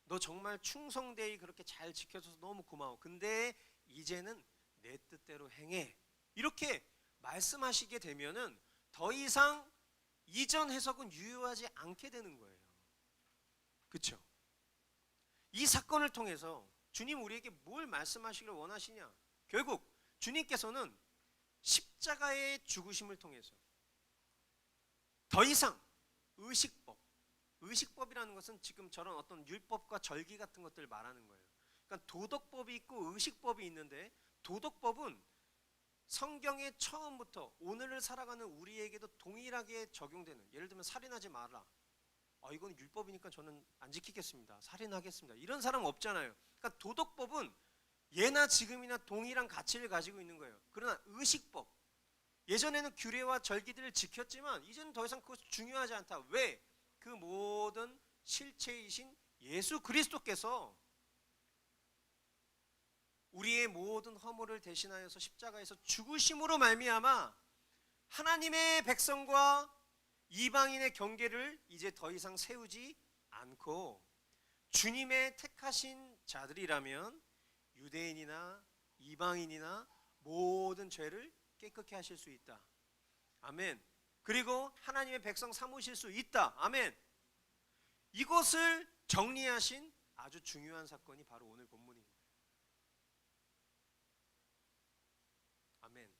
너 정말 충성되이 그렇게 잘 지켜줘서 너무 고마워. 근데 이제는 내 뜻대로 행해. 이렇게 말씀하시게 되면은 더 이상 이전 해석은 유효하지 않게 되는 거예요. 그렇죠? 이 사건을 통해서 주님 우리에게 뭘 말씀하시길 원하시냐? 결국 주님께서는 십자가의 죽으심을 통해서 더 이상 의식법이라는 것은 지금 저런 어떤 율법과 절기 같은 것들을 말하는 거예요. 그러니까 도덕법이 있고 의식법이 있는데, 도덕법은 성경의 처음부터 오늘을 살아가는 우리에게도 동일하게 적용되는, 예를 들면 살인하지 마라. 이건 율법이니까 저는 안 지키겠습니다. 살인하겠습니다. 이런 사람 없잖아요. 그러니까 도덕법은 예나 지금이나 동일한 가치를 가지고 있는 거예요. 그러나 의식법, 예전에는 규례와 절기들을 지켰지만 이제는 더 이상 그것이 중요하지 않다. 왜? 그 모든 실체이신 예수 그리스도께서 우리의 모든 허물을 대신하여서 십자가에서 죽으심으로 말미암아 하나님의 백성과 이방인의 경계를 이제 더 이상 세우지 않고 주님의 택하신 자들이라면 유대인이나 이방인이나 모든 죄를 깨끗게 하실 수 있다. 아멘. 그리고 하나님의 백성 삼으실 수 있다. 아멘. 이것을 정리하신 아주 중요한 사건이 바로 오늘 본문인 거예요. 아멘.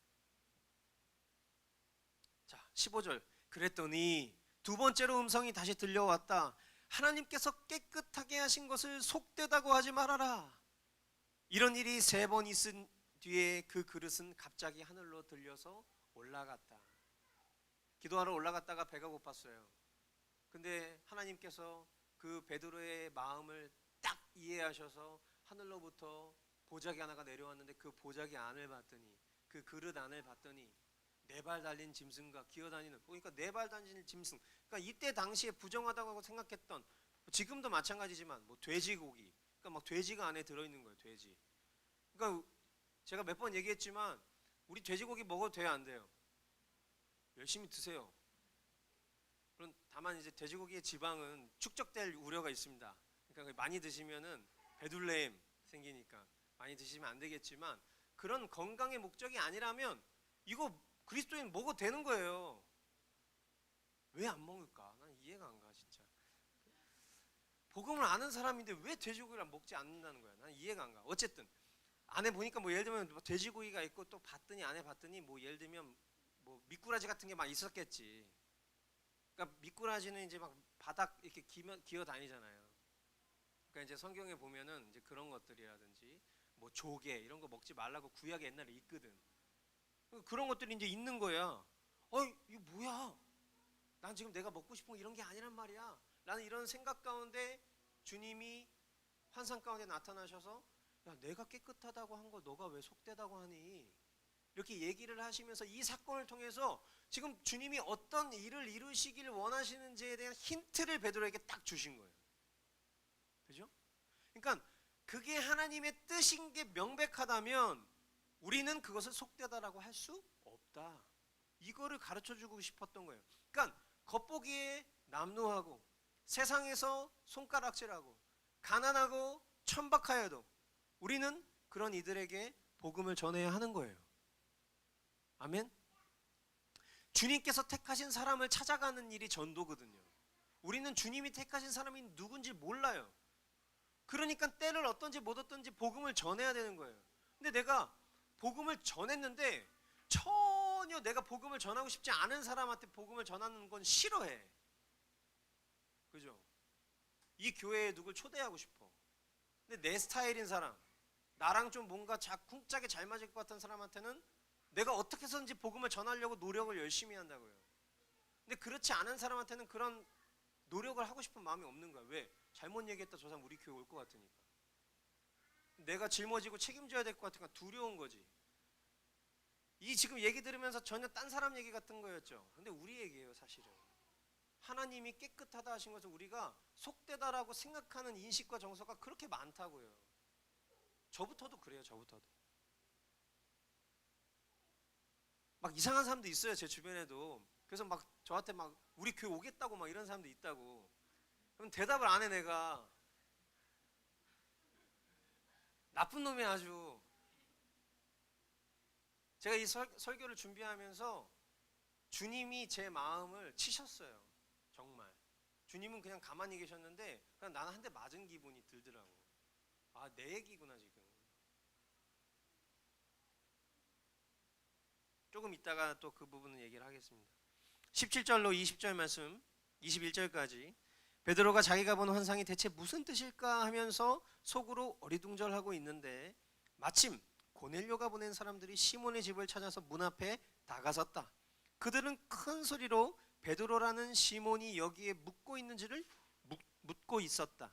자, 15절. 그랬더니 두 번째로 음성이 다시 들려왔다. 하나님께서 깨끗하게 하신 것을 속되다고 하지 말아라. 이런 일이 3번 있은 뒤에 그 그릇은 갑자기 하늘로 들려서 올라갔다. 기도하러 올라갔다가 배가 고팠어요. 근데 하나님께서 그 베드로의 마음을 딱 이해하셔서 하늘로부터 보자기 하나가 내려왔는데 그 보자기 안을 봤더니, 그 그릇 안을 봤더니 4발 달린 짐승과 기어다니는, 그러니까 4발 달린 짐승, 그러니까 이때 당시에 부정하다고 생각했던, 지금도 마찬가지지만 뭐 돼지고기, 그러니까 막 돼지가 안에 들어있는 거예요. 돼지. 그러니까 제가 몇 번 얘기했지만 우리 돼지고기 먹어도 돼요, 안 돼요? 열심히 드세요. 그럼 다만 이제 돼지고기의 지방은 축적될 우려가 있습니다. 그러니까 많이 드시면은 배둘레임 생기니까 많이 드시면 안 되겠지만, 그런 건강의 목적이 아니라면 이거 그리스도인 먹어도 되는 거예요. 왜 안 먹을까? 난 이해가 안 가, 진짜. 복음을 아는 사람인데 왜 돼지고기를 먹지 않는다는 거야? 난 이해가 안 가. 어쨌든 안에 보니까 뭐 예를 들면 뭐 돼지고기가 있고, 또 봤더니 안에 봤더니 뭐 예를 들면 뭐 미꾸라지 같은 게 막 있었겠지. 그러니까 미꾸라지는 이제 막 바닥 이렇게 기어 다니잖아요. 그러니까 이제 성경에 보면은 이제 그런 것들이라든지 뭐 조개 이런 거 먹지 말라고 구약에 옛날에 있거든. 그런 것들이 이제 있는 거야. 이거 뭐야? 난 지금 내가 먹고 싶은 거 이런 게 아니란 말이야. 나는 이런 생각 가운데 주님이 환상 가운데 나타나셔서, 야, 내가 깨끗하다고 한 거 너가 왜 속되다고 하니? 이렇게 얘기를 하시면서 이 사건을 통해서 지금 주님이 어떤 일을 이루시기를 원하시는지에 대한 힌트를 베드로에게 딱 주신 거예요. 그죠? 그러니까 그게 하나님의 뜻인 게 명백하다면 우리는 그것을 속되다라고 할 수 없다. 이거를 가르쳐주고 싶었던 거예요. 그러니까 겉보기에 남루하고 세상에서 손가락질하고 가난하고 천박하여도 우리는 그런 이들에게 복음을 전해야 하는 거예요. 아멘. 주님께서 택하신 사람을 찾아가는 일이 전도거든요. 우리는 주님이 택하신 사람이 누군지 몰라요. 그러니까 때를 어떤지 못 어떤지 복음을 전해야 되는 거예요. 근데 내가 복음을 전했는데 전혀 내가 복음을 전하고 싶지 않은 사람한테 복음을 전하는 건 싫어해. 그죠? 이 교회에 누굴 초대하고 싶어. 근데 내 스타일인 사람, 나랑 좀 뭔가 쿵짝이 잘 맞을 것 같은 사람한테는 내가 어떻게 해서든지 복음을 전하려고 노력을 열심히 한다고요. 근데 그렇지 않은 사람한테는 그런 노력을 하고 싶은 마음이 없는 거야. 왜? 잘못 얘기했다 저 사람 우리 교회 올 것 같으니까. 내가 짊어지고 책임져야 될 것 같으니까 두려운 거지. 이 지금 얘기 들으면서 전혀 딴 사람 얘기 같은 거였죠. 근데 우리 얘기예요, 사실은. 하나님이 깨끗하다 하신 것을 우리가 속되다라고 생각하는 인식과 정서가 그렇게 많다고요. 저부터도 그래요, 저부터도. 막 이상한 사람도 있어요, 제 주변에도. 그래서 막 저한테 막 우리 교회 오겠다고 막 이런 사람도 있다고. 그럼 대답을 안 해, 내가. 나쁜 놈이 아주. 제가 이 설교를 준비하면서 주님이 제 마음을 치셨어요. 정말. 주님은 그냥 가만히 계셨는데 그냥 나는 한 대 맞은 기분이 들더라고. 아, 내 얘기구나 지금. 조금 이따가 또 그 부분은 얘기를 하겠습니다. 17절로 20절 말씀, 21절까지 베드로가 자기가 본 환상이 대체 무슨 뜻일까 하면서 속으로 어리둥절하고 있는데 마침 고넬료가 보낸 사람들이 시몬의 집을 찾아서 문 앞에 다가섰다. 그들은 큰 소리로 베드로라는 시몬이 여기에 묵고 있는지를 묻고 있었다.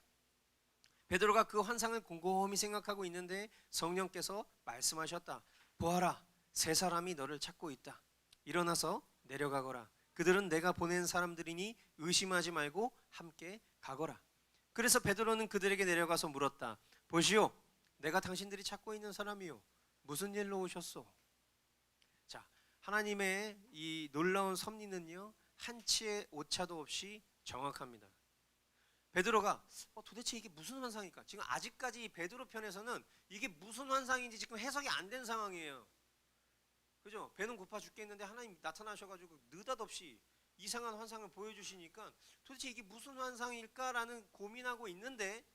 베드로가 그 환상을 곰곰이 생각하고 있는데 성령께서 말씀하셨다. 보아라, 세 사람이 너를 찾고 있다. 일어나서 내려가거라. 그들은 내가 보낸 사람들이니 의심하지 말고 함께 가거라. 그래서 베드로는 그들에게 내려가서 물었다. 보시오, 내가 당신들이 찾고 있는 사람이요, 무슨 일로 오셨소? 자, 하나님의 이 놀라운 섭리는요, 한치의 오차도 없이 정확합니다. 베드로가 도대체 이게 무슨 환상일까? 지금 아직까지 이 베드로 편에서는 이게 무슨 환상인지 지금 해석이 안 된 상황이에요. 그죠? 배는 고파 죽겠는데 하나님 나타나셔가지고 느닷없이 이상한 환상을 보여주시니까 도대체 이게 무슨 환상일까라는 고민하고 있는데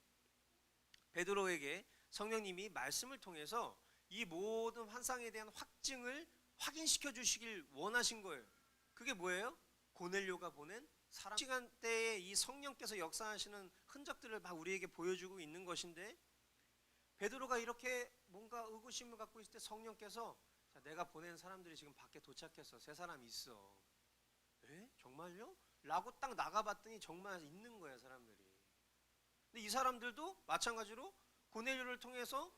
베드로에게 성령님이 말씀을 통해서 이 모든 환상에 대한 확증을 확인시켜 주시길 원하신 거예요. 그게 뭐예요? 고넬료가 보낸 사람. 시간대에 이 성령께서 역사하시는 흔적들을 막 우리에게 보여주고 있는 것인데 베드로가 이렇게 뭔가 의구심을 갖고 있을 때 성령께서 자, 내가 보낸 사람들이 지금 밖에 도착했어. 세 사람 있어. 에? 정말요? 라고 딱 나가봤더니 정말 있는 거야, 사람들이. 근데 이 사람들도 마찬가지로 고넬료를 통해서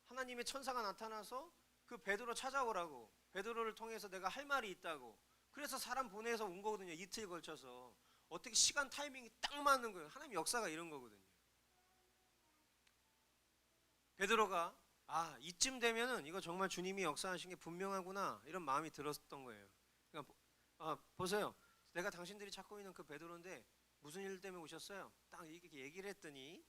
하나님의 천사가 나타나서 그 베드로 찾아오라고, 베드로를 통해서 내가 할 말이 있다고, 그래서 사람 보내서 온 거거든요. 이틀 걸쳐서. 어떻게 시간 타이밍이 딱 맞는 거예요. 하나님 역사가 이런 거거든요. 베드로가 이쯤 되면은 이거 정말 주님이 역사하신 게 분명하구나 이런 마음이 들었던 거예요. 그러니까 보세요. 내가 당신들이 찾고 있는 그 베드로인데 무슨 일 때문에 오셨어요? 딱 이렇게 얘기를 했더니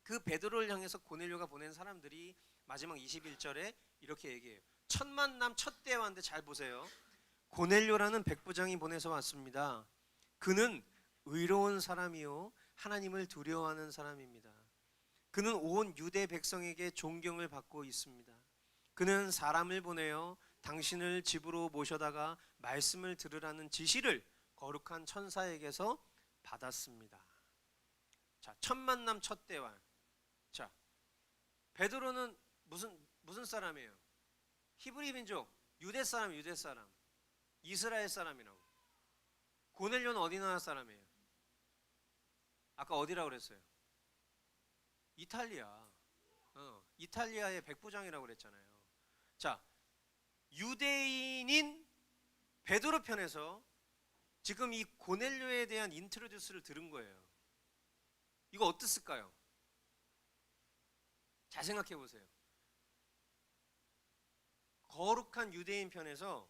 그 베드로를 향해서 고넬료가 보낸 사람들이 마지막 21절에 이렇게 얘기해요. 첫 만남 첫 대화인데 잘 보세요. 고넬료라는 백부장이 보내서 왔습니다. 그는 의로운 사람이요 하나님을 두려워하는 사람입니다. 그는 온 유대 백성에게 존경을 받고 있습니다. 그는 사람을 보내어 당신을 집으로 모셔다가 말씀을 들으라는 지시를 거룩한 천사에게서 받았습니다. 자, 첫 만남 첫 대화. 자, 베드로는 무슨 사람이에요? 히브리 민족, 유대 사람, 이스라엘 사람이라고. 고넬료는 어디 나라 사람이에요? 아까 어디라고 그랬어요? 이탈리아. 이탈리아의 백부장이라고 그랬잖아요. 자, 유대인인 베드로 편에서 지금 이 고넬료에 대한 인트로듀스를 들은 거예요. 이거 어땠을까요? 잘 생각해 보세요. 거룩한 유대인 편에서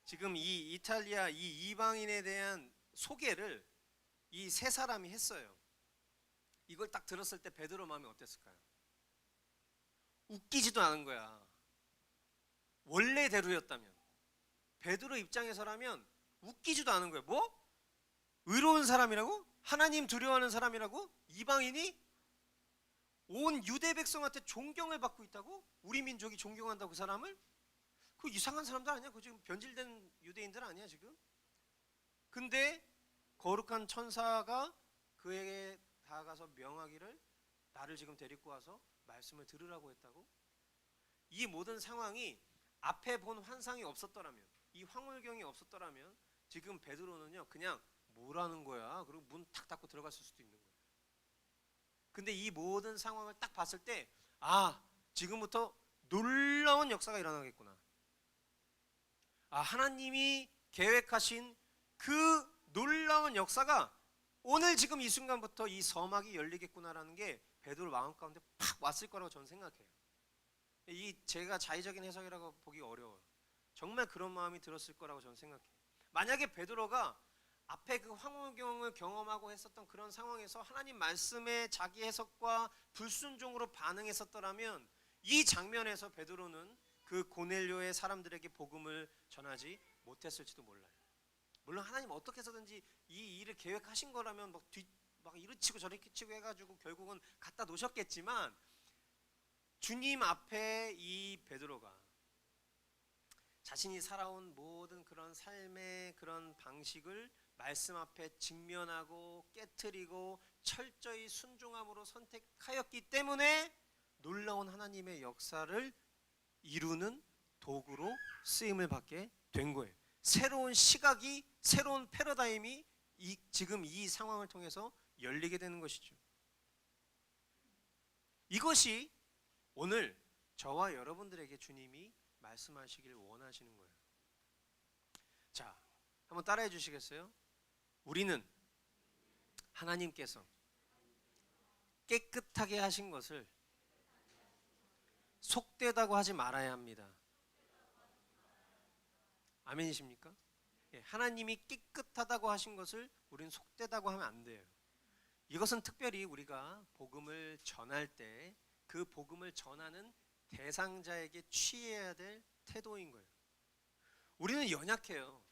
지금 이 이탈리아 이 이방인에 대한 소개를 이 세 사람이 했어요. 이걸 딱 들었을 때 베드로 마음이 어땠을까요? 웃기지도 않은 거야. 원래대로였다면 베드로 입장에서라면 웃기지도 않은 거예요. 뭐? 의로운 사람이라고? 하나님 두려워하는 사람이라고? 이방인이 온 유대 백성한테 존경을 받고 있다고? 우리 민족이 존경한다고 그 사람을? 그 이상한 사람들 아니야? 그 지금 변질된 유대인들 아니야 지금? 근데 거룩한 천사가 그에게 다가가서 명하기를 나를 지금 데리고 와서 말씀을 들으라고 했다고? 이 모든 상황이 앞에 본 환상이 없었더라면, 이 황홀경이 없었더라면 지금 베드로는요 그냥 뭐라는 거야? 그리고 문 탁 닫고 들어갔을 수도 있는 거예요. 근데 이 모든 상황을 딱 봤을 때 지금부터 놀라운 역사가 일어나겠구나. 하나님이 계획하신 그 놀라운 역사가 오늘 지금 이 순간부터 이 서막이 열리겠구나라는 게 베드로 마음 가운데 팍 왔을 거라고 저는 생각해요. 이 제가 자의적인 해석이라고 보기 어려워요. 정말 그런 마음이 들었을 거라고 저는 생각해요. 만약에 베드로가 앞에 그 황홀경을 경험하고 했었던 그런 상황에서 하나님 말씀에 자기 해석과 불순종으로 반응했었더라면 이 장면에서 베드로는 그 고넬료의 사람들에게 복음을 전하지 못했을지도 몰라요. 물론 하나님 어떻게 해서든지 이 일을 계획하신 거라면 막 이르치고 저렇게 치고 해가지고 결국은 갖다 놓으셨겠지만, 주님 앞에 이 베드로가 자신이 살아온 모든 그런 삶의 그런 방식을 말씀 앞에 직면하고 깨트리고 철저히 순종함으로 선택하였기 때문에 놀라운 하나님의 역사를 이루는 도구로 쓰임을 받게 된 거예요. 새로운 시각이, 새로운 패러다임이 지금 이 상황을 통해서 열리게 되는 것이죠. 이것이 오늘 저와 여러분들에게 주님이 말씀하시길 원하시는 거예요. 자, 한번 따라해 주시겠어요? 우리는 하나님께서 깨끗하게 하신 것을 속되다고 하지 말아야 합니다. 아멘이십니까? 예, 하나님이 깨끗하다고 하신 것을 우리는 속되다고 하면 안 돼요. 이것은 특별히 우리가 복음을 전할 때 그 복음을 전하는 대상자에게 취해야 될 태도인 거예요. 우리는 연약해요.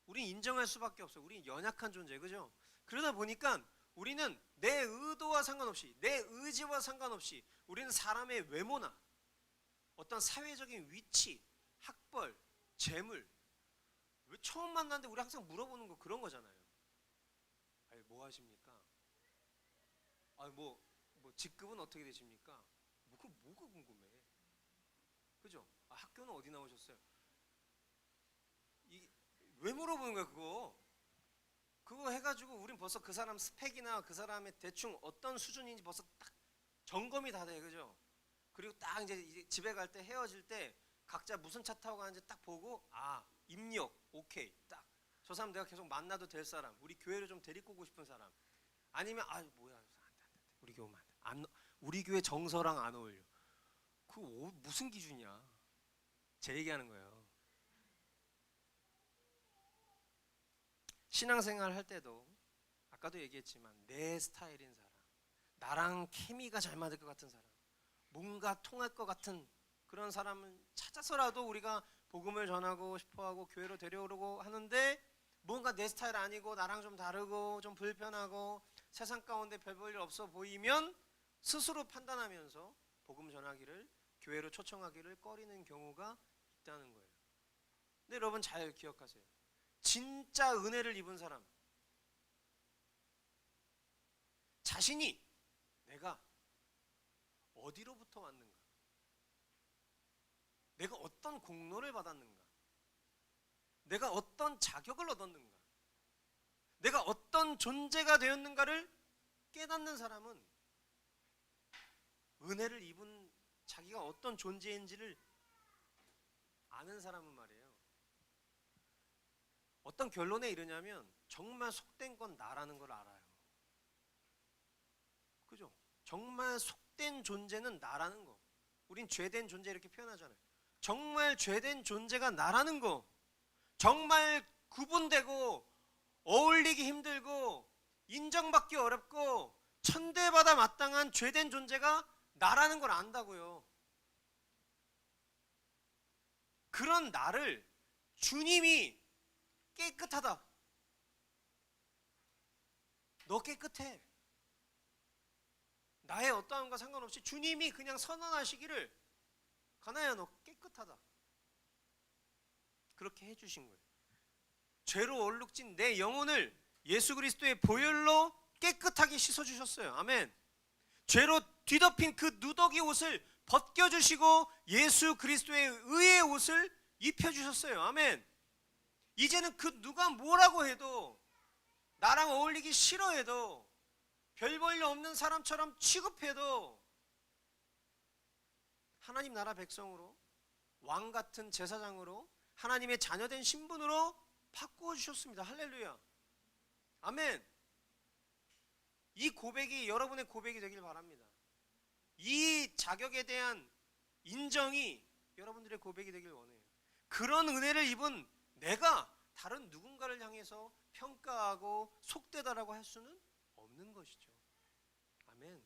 우리는 인정할 수밖에 없어요. 우리는 연약한 존재, 그죠? 그러다 보니까 우리는 내 의도와 상관없이, 내 의지와 상관없이 우리는 사람의 외모나 어떤 사회적인 위치, 학벌, 재물, 왜 처음 만났는데 우리 항상 물어보는 거 그런 거잖아요. 아니, 뭐 하십니까? 아니, 뭐 직급은 어떻게 되십니까? 뭐가 궁금해? 그죠? 아, 학교는 어디 나오셨어요? 왜 물어보는 거야 그거? 그거 해가지고 우린 벌써 그 사람 스펙이나 그 사람의 대충 어떤 수준인지 벌써 딱 점검이 다 돼, 그죠? 그리고 딱 이제 집에 갈 때, 헤어질 때 각자 무슨 차 타고 가는지 딱 보고, 아, 입력 오케이, 딱 저 사람 내가 계속 만나도 될 사람, 우리 교회를 좀 데리고 오고 싶은 사람, 아니면 아 뭐야 안 돼, 우리 교회 안 우리 교회 정서랑 안 어울려. 그 무슨 기준이야? 제 얘기하는 거예요. 신앙생활 할 때도 아까도 얘기했지만 내 스타일인 사람, 나랑 케미가 잘 맞을 것 같은 사람, 뭔가 통할 것 같은 그런 사람을 찾아서라도 우리가 복음을 전하고 싶어하고 교회로 데려오려고 하는데, 뭔가 내 스타일 아니고 나랑 좀 다르고 좀 불편하고 세상 가운데 별 볼 일 없어 보이면 스스로 판단하면서 복음 전하기를, 교회로 초청하기를 꺼리는 경우가 있다는 거예요. 근데 여러분 잘 기억하세요. 진짜 은혜를 입은 사람, 자신이 내가 어디로부터 왔는가, 내가 어떤 공로를 받았는가, 내가 어떤 자격을 얻었는가, 내가 어떤 존재가 되었는가를 깨닫는 사람은 은혜를 입은 자기가 어떤 존재인지를 아는 사람은 말이에요. 어떤 결론에 이르냐면 정말 속된 건 나라는 걸 알아요. 그죠? 정말 속된 존재는 나라는 거. 우린 죄된 존재 이렇게 표현하잖아요. 정말 죄된 존재가 나라는 거, 정말 구분되고 어울리기 힘들고 인정받기 어렵고 천대받아 마땅한 죄된 존재가 나라는 걸 안다고요. 그런 나를 주님이 깨끗하다, 너 깨끗해, 나의 어떠함과 상관없이 주님이 그냥 선언하시기를, 가나야 너 깨끗하다, 그렇게 해주신 거예요. 죄로 얼룩진 내 영혼을 예수 그리스도의 보혈로 깨끗하게 씻어주셨어요. 아멘. 죄로 뒤덮인 그 누더기 옷을 벗겨주시고 예수 그리스도의 의의 옷을 입혀주셨어요. 아멘. 이제는 그 누가 뭐라고 해도, 나랑 어울리기 싫어해도, 별 볼 일 없는 사람처럼 취급해도 하나님 나라 백성으로, 왕 같은 제사장으로, 하나님의 자녀된 신분으로 바꾸어 주셨습니다. 할렐루야. 아멘. 이 고백이 여러분의 고백이 되길 바랍니다. 이 자격에 대한 인정이 여러분들의 고백이 되길 원해요. 그런 은혜를 입은 내가 다른 누군가를 향해서 평가하고 속되다라고 할 수는 없는 것이죠. 아멘.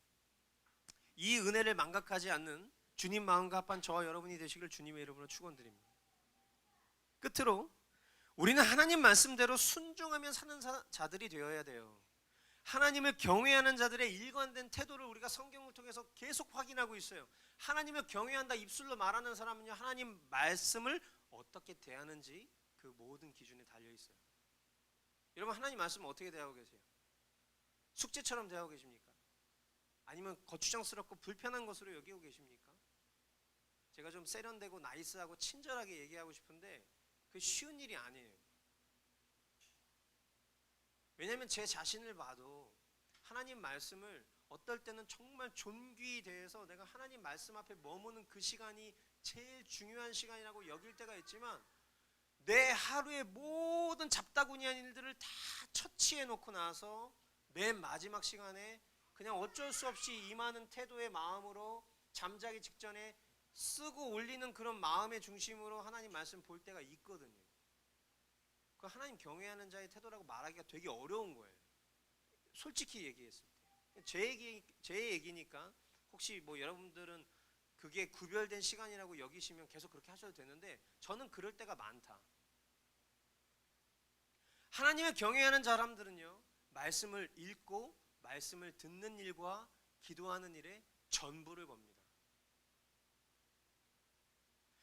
이 은혜를 망각하지 않는 주님 마음과 합한 저와 여러분이 되시길 주님의 이름으로 축원드립니다. 끝으로 우리는 하나님 말씀대로 순종하며 사는 자들이 되어야 돼요. 하나님을 경외하는 자들의 일관된 태도를 우리가 성경을 통해서 계속 확인하고 있어요. 하나님을 경외한다 입술로 말하는 사람은요, 하나님 말씀을 어떻게 대하는지 그 모든 기준에 달려 있어요. 여러분, 하나님 말씀을 어떻게 대하고 계세요? 숙제처럼 대하고 계십니까? 아니면 거추장스럽고 불편한 것으로 여기고 계십니까? 제가 좀 세련되고 나이스하고 친절하게 얘기하고 싶은데 그 쉬운 일이 아니에요. 왜냐하면 제 자신을 봐도 하나님 말씀을 어떨 때는 정말 존귀히 대해서 내가 하나님 말씀 앞에 머무는 그 시간이 제일 중요한 시간이라고 여길 때가 있지만, 내 하루의 모든 잡다구니한 일들을 다 처치해 놓고 나서 맨 마지막 시간에 그냥 어쩔 수 없이 임하는 태도의 마음으로 잠자기 직전에 쓰고 올리는 그런 마음의 중심으로 하나님 말씀 볼 때가 있거든요. 그 하나님 경외하는 자의 태도라고 말하기가 되게 어려운 거예요. 솔직히 얘기했을 때. 제 얘기니까 혹시 뭐 여러분들은 그게 구별된 시간이라고 여기시면 계속 그렇게 하셔도 되는데, 저는 그럴 때가 많다. 하나님을 경외하는 사람들은요, 말씀을 읽고 말씀을 듣는 일과 기도하는 일에 전부를 겁니다.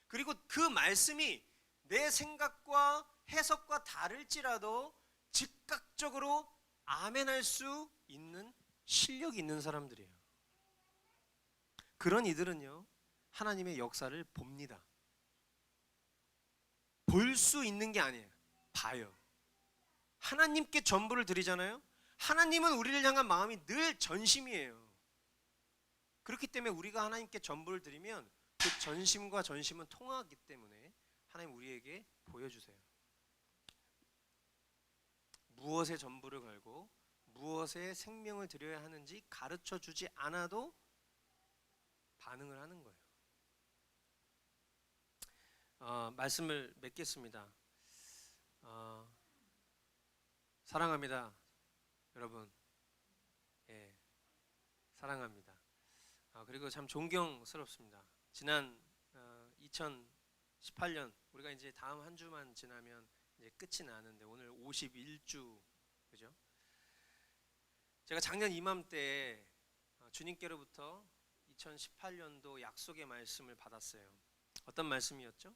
그리고 그 말씀이 내 생각과 해석과 다를지라도 즉각적으로 아멘할 수 있는 실력이 있는 사람들이에요. 그런 이들은요, 하나님의 역사를 봅니다. 볼 수 있는 게 아니에요. 봐요. 하나님께 전부를 드리잖아요. 하나님은 우리를 향한 마음이 늘 전심이에요. 그렇기 때문에 우리가 하나님께 전부를 드리면 그 전심과 전심은 통하기 때문에 하나님 우리에게 보여주세요. 무엇에 전부를 걸고 무엇에 생명을 드려야 하는지 가르쳐 주지 않아도 반응을 하는 거예요. 말씀을 맺겠습니다. 사랑합니다, 여러분. 예, 사랑합니다. 그리고 참 존경스럽습니다. 지난 2018년 우리가 이제 다음 한 주만 지나면 이제 끝이 나는데 오늘 51주, 그죠? 제가 작년 이맘때 주님께로부터 2018년도 약속의 말씀을 받았어요. 어떤 말씀이었죠?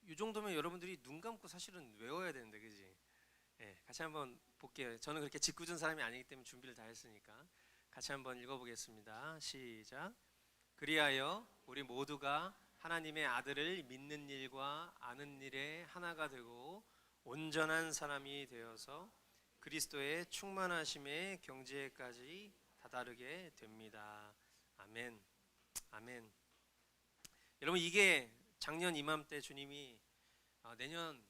이 정도면 여러분들이 눈 감고 사실은 외워야 되는데, 그지? 예, 같이 한번 볼게요. 저는 그렇게 짓궂은 사람이 아니기 때문에 준비를 다 했으니까 같이 한번 읽어보겠습니다. 시작. 그리하여 우리 모두가 하나님의 아들을 믿는 일과 아는 일에 하나가 되고 온전한 사람이 되어서 그리스도의 충만하심의 경지에까지 다다르게 됩니다. 아멘. 아멘. 여러분, 이게 작년 이맘때 주님이 내년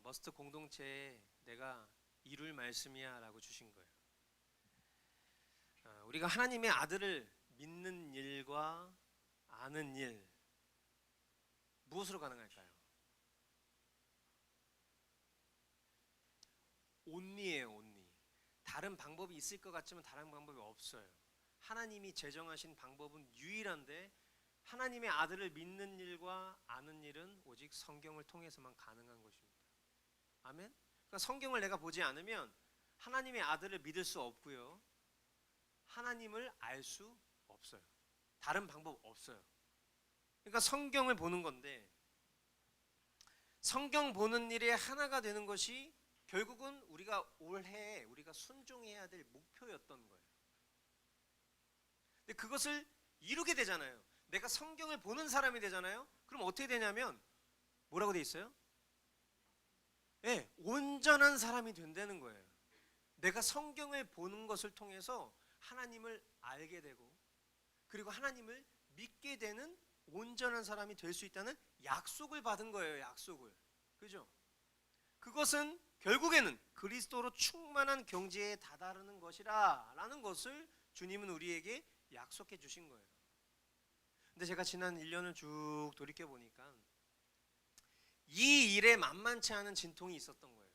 머스트 공동체에 내가 이룰 말씀이야 라고 주신 거예요. 우리가 하나님의 아들을 믿는 일과 아는 일, 무엇으로 가능할까요? 온리예요, 온리. 다른 방법이 있을 것 같지만 다른 방법이 없어요. 하나님이 제정하신 방법은 유일한데, 하나님의 아들을 믿는 일과 아는 일은 오직 성경을 통해서만 가능한 것입니다. 아멘? 그러니까 성경을 내가 보지 않으면 하나님의 아들을 믿을 수 없고요, 하나님을 알 수 없어요. 다른 방법 없어요. 그러니까 성경을 보는 건데, 성경 보는 일에 하나가 되는 것이 결국은 우리가 올해 우리가 순종해야 될 목표였던 거예요. 근데 그것을 이루게 되잖아요. 내가 성경을 보는 사람이 되잖아요. 그럼 어떻게 되냐면 뭐라고 돼 있어요? 네, 온전한 사람이 된다는 거예요. 내가 성경을 보는 것을 통해서 하나님을 알게 되고, 그리고 하나님을 믿게 되는 온전한 사람이 될 수 있다는 약속을 받은 거예요. 약속을. 그죠? 그것은 결국에는 그리스도로 충만한 경지에 다다르는 것이라 라는 것을 주님은 우리에게 약속해 주신 거예요. 근데 제가 지난 1년을 쭉 돌이켜 보니까 이 일에 만만치 않은 진통이 있었던 거예요.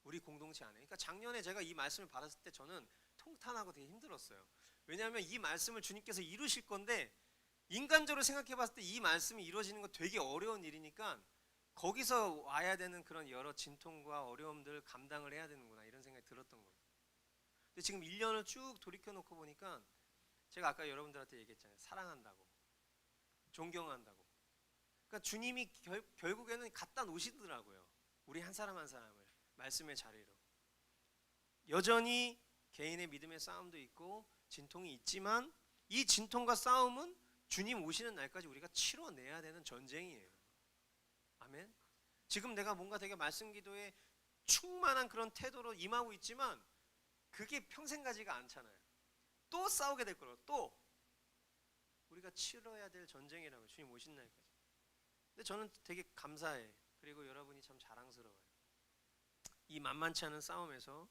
우리 공동체 안에. 그러니까 작년에 제가 이 말씀을 받았을 때 저는 통탄하고 되게 힘들었어요. 왜냐하면 이 말씀을 주님께서 이루실 건데 인간적으로 생각해 봤을 때 이 말씀이 이루어지는 건 되게 어려운 일이니까 거기서 와야 되는 그런 여러 진통과 어려움들을 감당을 해야 되는구나 이런 생각이 들었던 거예요. 근데 지금 1년을 쭉 돌이켜 놓고 보니까 제가 아까 여러분들한테 얘기했잖아요. 사랑한다고, 존경한다고. 그러니까 주님이 결국에는 갖다 놓으시더라고요. 우리 한 사람 한 사람을 말씀의 자리로. 여전히 개인의 믿음의 싸움도 있고 진통이 있지만 이 진통과 싸움은 주님 오시는 날까지 우리가 치러내야 되는 전쟁이에요. 아멘. 지금 내가 뭔가 되게 말씀 기도에 충만한 그런 태도로 임하고 있지만 그게 평생 가지가 않잖아요. 또 싸우게 될 거라고. 또 우리가 치러야 될 전쟁이라고 주님 오신 날까지. 근데 저는 되게 감사해. 그리고 여러분이 참 자랑스러워요. 이 만만치 않은 싸움에서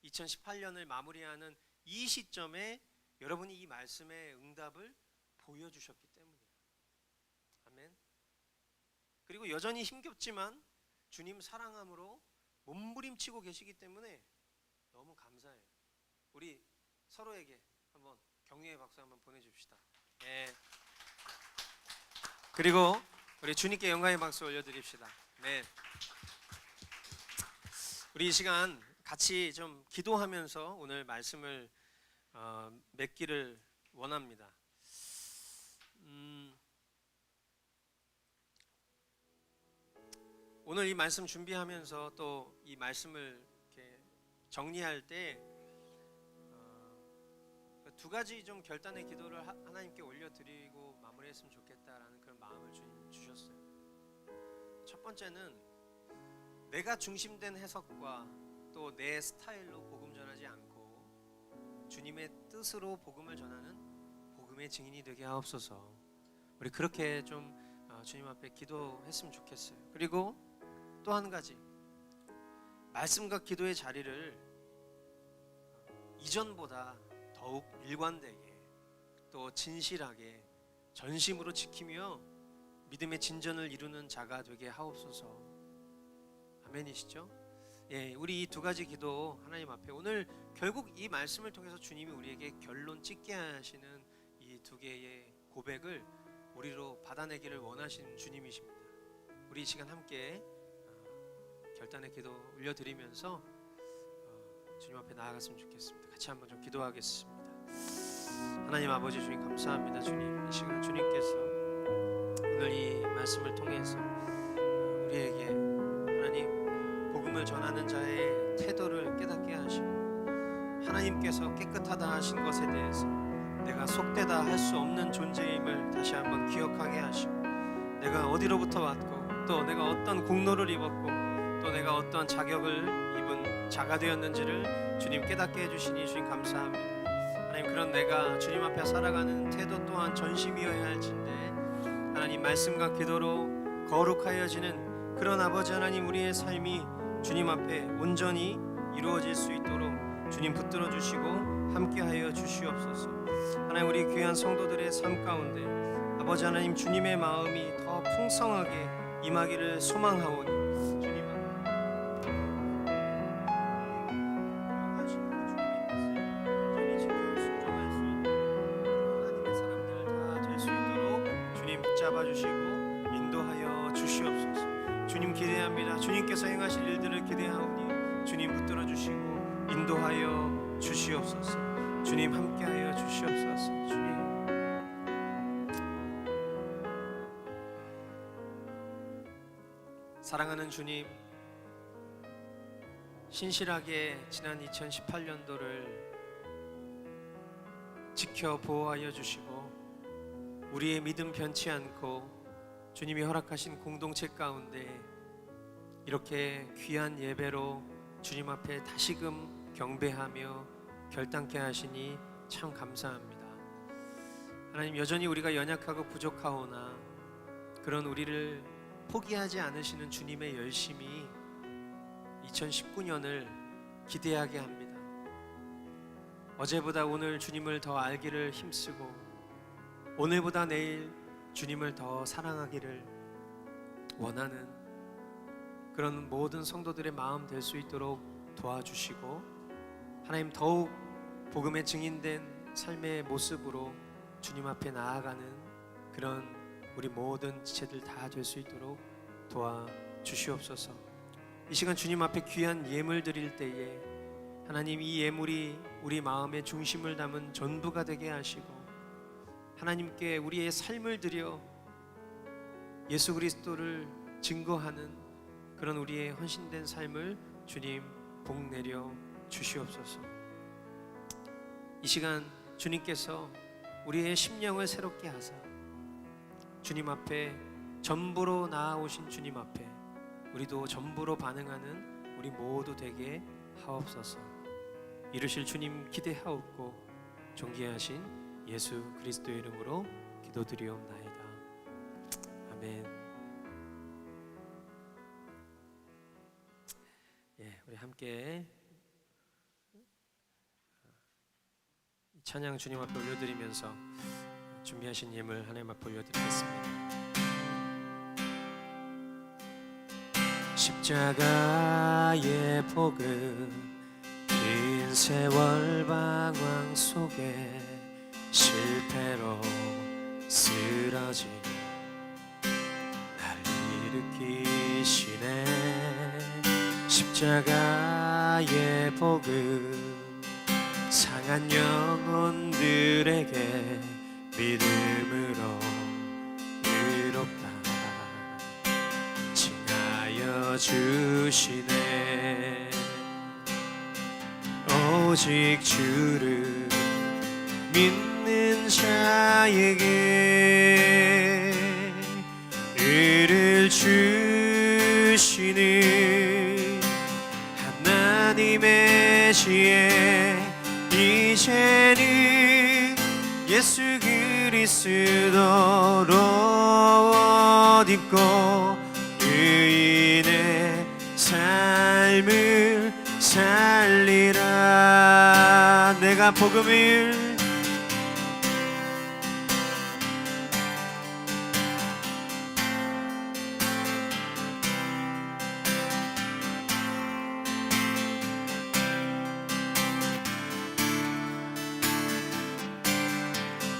2018년을 마무리하는 이 시점에 여러분이 이 말씀의 응답을 보여주셨기 때문이에요. 아멘. 그리고 여전히 힘겹지만 주님 사랑함으로 몸부림치고 계시기 때문에 너무 감사해요. 우리 서로에게 한번 격려의 박수 한번 보내줍시다. 네. 그리고 우리 주님께 영광의 박수 올려드립시다. 네. 우리 이 시간 같이 좀 기도하면서 오늘 말씀을 맺기를 원합니다. 오늘 이 말씀 준비하면서 또 이 말씀을 이렇게 정리할 때 두 가지 좀 결단의 기도를 하나님께 올려드리고 마무리했으면 좋겠다라는 그런 마음을 주님 주셨어요. 첫 번째는 내가 중심된 해석과 또 내 스타일로 복음 전하지 않고 주님의 뜻으로 복음을 전하는 복음의 증인이 되게 하옵소서. 우리 그렇게 좀 주님 앞에 기도했으면 좋겠어요. 그리고 또 한 가지, 말씀과 기도의 자리를 이전보다 더욱 일관되게 또 진실하게 전심으로 지키며 믿음의 진전을 이루는 자가 되게 하옵소서. 아멘이시죠? 예, 우리 이 두 가지 기도 하나님 앞에 오늘 결국 이 말씀을 통해서 주님이 우리에게 결론 찍게 하시는 이 두 개의 고백을 우리로 받아내기를 원하시는 주님이십니다. 우리 이 시간 함께 결단의 기도 올려드리면서 주님 앞에 나아갔으면 좋겠습니다. 같이 한번 좀 기도하겠습니다. 하나님 아버지 주님 감사합니다. 주님 이 시간 주님께서 오늘 이 말씀을 통해서 우리에게 하나님 복음을 전하는 자의 태도를 깨닫게 하시고 하나님께서 깨끗하다 하신 것에 대해서 내가 속되다 할 수 없는 존재임을 다시 한번 기억하게 하시고 내가 어디로부터 왔고 또 내가 어떤 공로를 입었고 또 내가 어떤 자격을 입은 자가 되었는지를 주님 깨닫게 해주시니 주님 감사합니다. 하나님 그런 내가 주님 앞에 살아가는 태도 또한 전심이어야 할진데 하나님 말씀과 기도로 거룩하여지는 그런 아버지 하나님 우리의 삶이 주님 앞에 온전히 이루어질 수 있도록 주님 붙들어 주시고 함께하여 주시옵소서. 하나님 우리 귀한 성도들의 삶 가운데 아버지 하나님 주님의 마음이 더 풍성하게 임하기를 소망하오니 주님 완전히 지켜 순종할 수 있는 하나님의 사람들 다 될 수 있도록 주님 붙잡아 주시고 인도하여 주시옵소서. 주님 기대합니다. 주님께서 행하실 일들을 기대하오니 주님 붙들어 주시고 인도하여 주시옵소서. 주님 함께하여 주시옵소서. 주님 사랑하는 주님, 신실하게 지난 2018년도를 지켜 보호하여 주시고 우리의 믿음 변치 않고 주님이 허락하신 공동체 가운데 이렇게 귀한 예배로 주님 앞에 다시금 경배하며 결단케 하시니 참 감사합니다. 하나님 여전히 우리가 연약하고 부족하오나 그런 우리를 포기하지 않으시는 주님의 열심이 2019년을 기대하게 합니다. 어제보다 오늘 주님을 더 알기를 힘쓰고 오늘보다 내일 주님을 더 사랑하기를 원하는 그런 모든 성도들의 마음 될 수 있도록 도와주시고 하나님 더욱 복음의 증인된 삶의 모습으로 주님 앞에 나아가는 그런 우리 모든 지체들 다 될 수 있도록 도와주시옵소서. 이 시간 주님 앞에 귀한 예물 드릴 때에 하나님, 이 예물이 우리 마음의 중심을 담은 전부가 되게 하시고 하나님께 우리의 삶을 드려 예수 그리스도를 증거하는 그런 우리의 헌신된 삶을 주님 복내려 주시옵소서. 이 시간 주님께서 우리의 심령을 새롭게 하사 주님 앞에 전부로 나아오신 주님 앞에 우리도 전부로 반응하는 우리 모두 되게 하옵소서. 이루실 주님 기대하옵고 존귀하신 예수 그리스도의 이름으로 기도드리옵나이다. 아멘. 예, 우리 함께 찬양 주님 앞에 올려드리면서 준비하신 예물 하나님 앞에 올려드리겠습니다. 십자가의 복음 긴 세월 방황 속에 실패로 쓰러진 날 일으키시네. 십자가의 복음 상한 영혼들에게 믿음으로 의롭다 칭하여 주시네. 오직 주를 믿는 자에게 의를 주시는 하나님의 지혜, 이제는 예수 그리스도로 옷 입고 의인의 삶을 살리라. 내가 복음을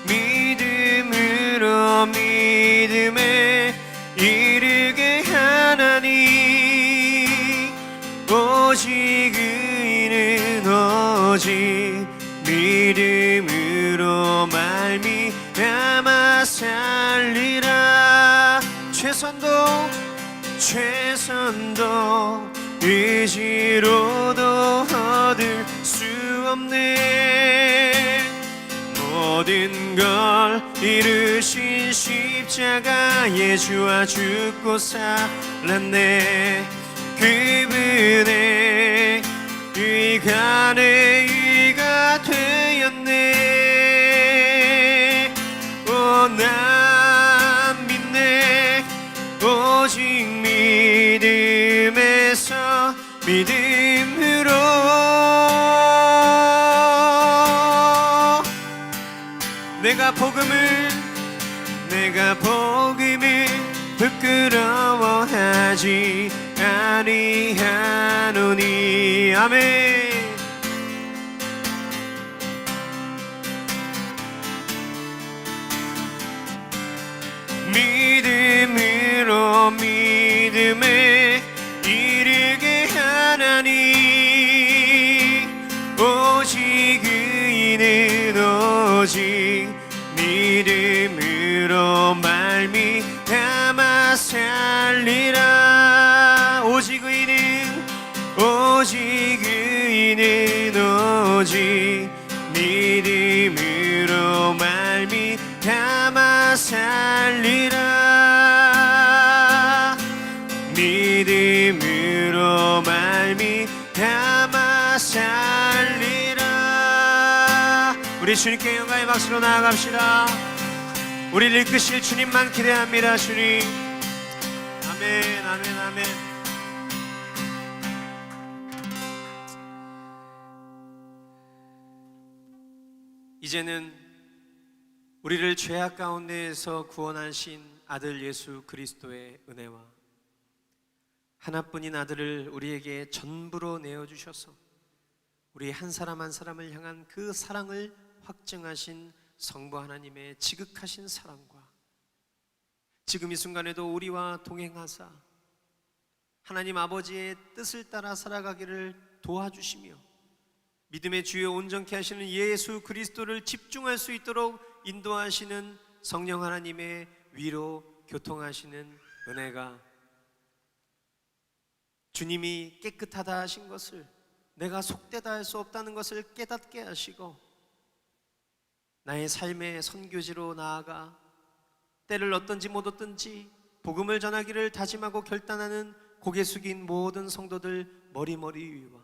믿음으로 믿음에 이르게 하나니 오직 의인은 오직 믿음으로 말미암아 살리라. 최선도 의지로도 얻을 수 없는 모든 걸 이루신 십자가의 주와 죽고 살았네. 그분의 의가 내 의가 되었네. 오, 난 믿네. 오직 믿음에서 믿음으로 내가 복음을 부끄러워하지 아니하노니. 아멘. 믿음으로 믿음에 이르게 하나니 오직 의인은 오직 믿음으로 말미암아 살리라. 오직 의인은 오직 믿음으로 말미암아 살리라. 믿음으로 말미암아 살리라. 우리 주님께 영광의 박수로 나아갑시다. 우리를 이끄실 주님만 기대합니다. 주님. 아멘, 아멘, 아멘. 이제는 우리를 죄악 가운데에서 구원하신 아들 예수 그리스도의 은혜와 하나뿐인 아들을 우리에게 전부로 내어주셔서 우리 한 사람 한 사람을 향한 그 사랑을 확증하신 성부 하나님의 지극하신 사랑과 지금 이 순간에도 우리와 동행하사 하나님 아버지의 뜻을 따라 살아가기를 도와주시며 믿음의 주요 온전케 하시는 예수 그리스도를 집중할 수 있도록 인도하시는 성령 하나님의 위로 교통하시는 은혜가, 주님이 깨끗하다 하신 것을 내가 속되다 할 수 없다는 것을 깨닫게 하시고 나의 삶의 선교지로 나아가 때를 얻든지 못 얻든지 복음을 전하기를 다짐하고 결단하는 고개 숙인 모든 성도들 머리머리 위와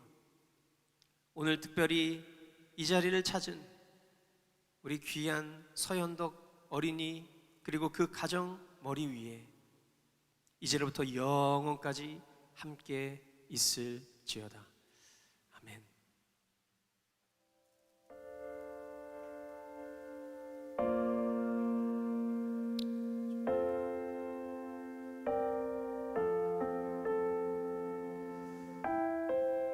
오늘 특별히 이 자리를 찾은 우리 귀한 서현덕 어린이 그리고 그 가정 머리 위에 이제로부터 영원까지 함께 있을지어다.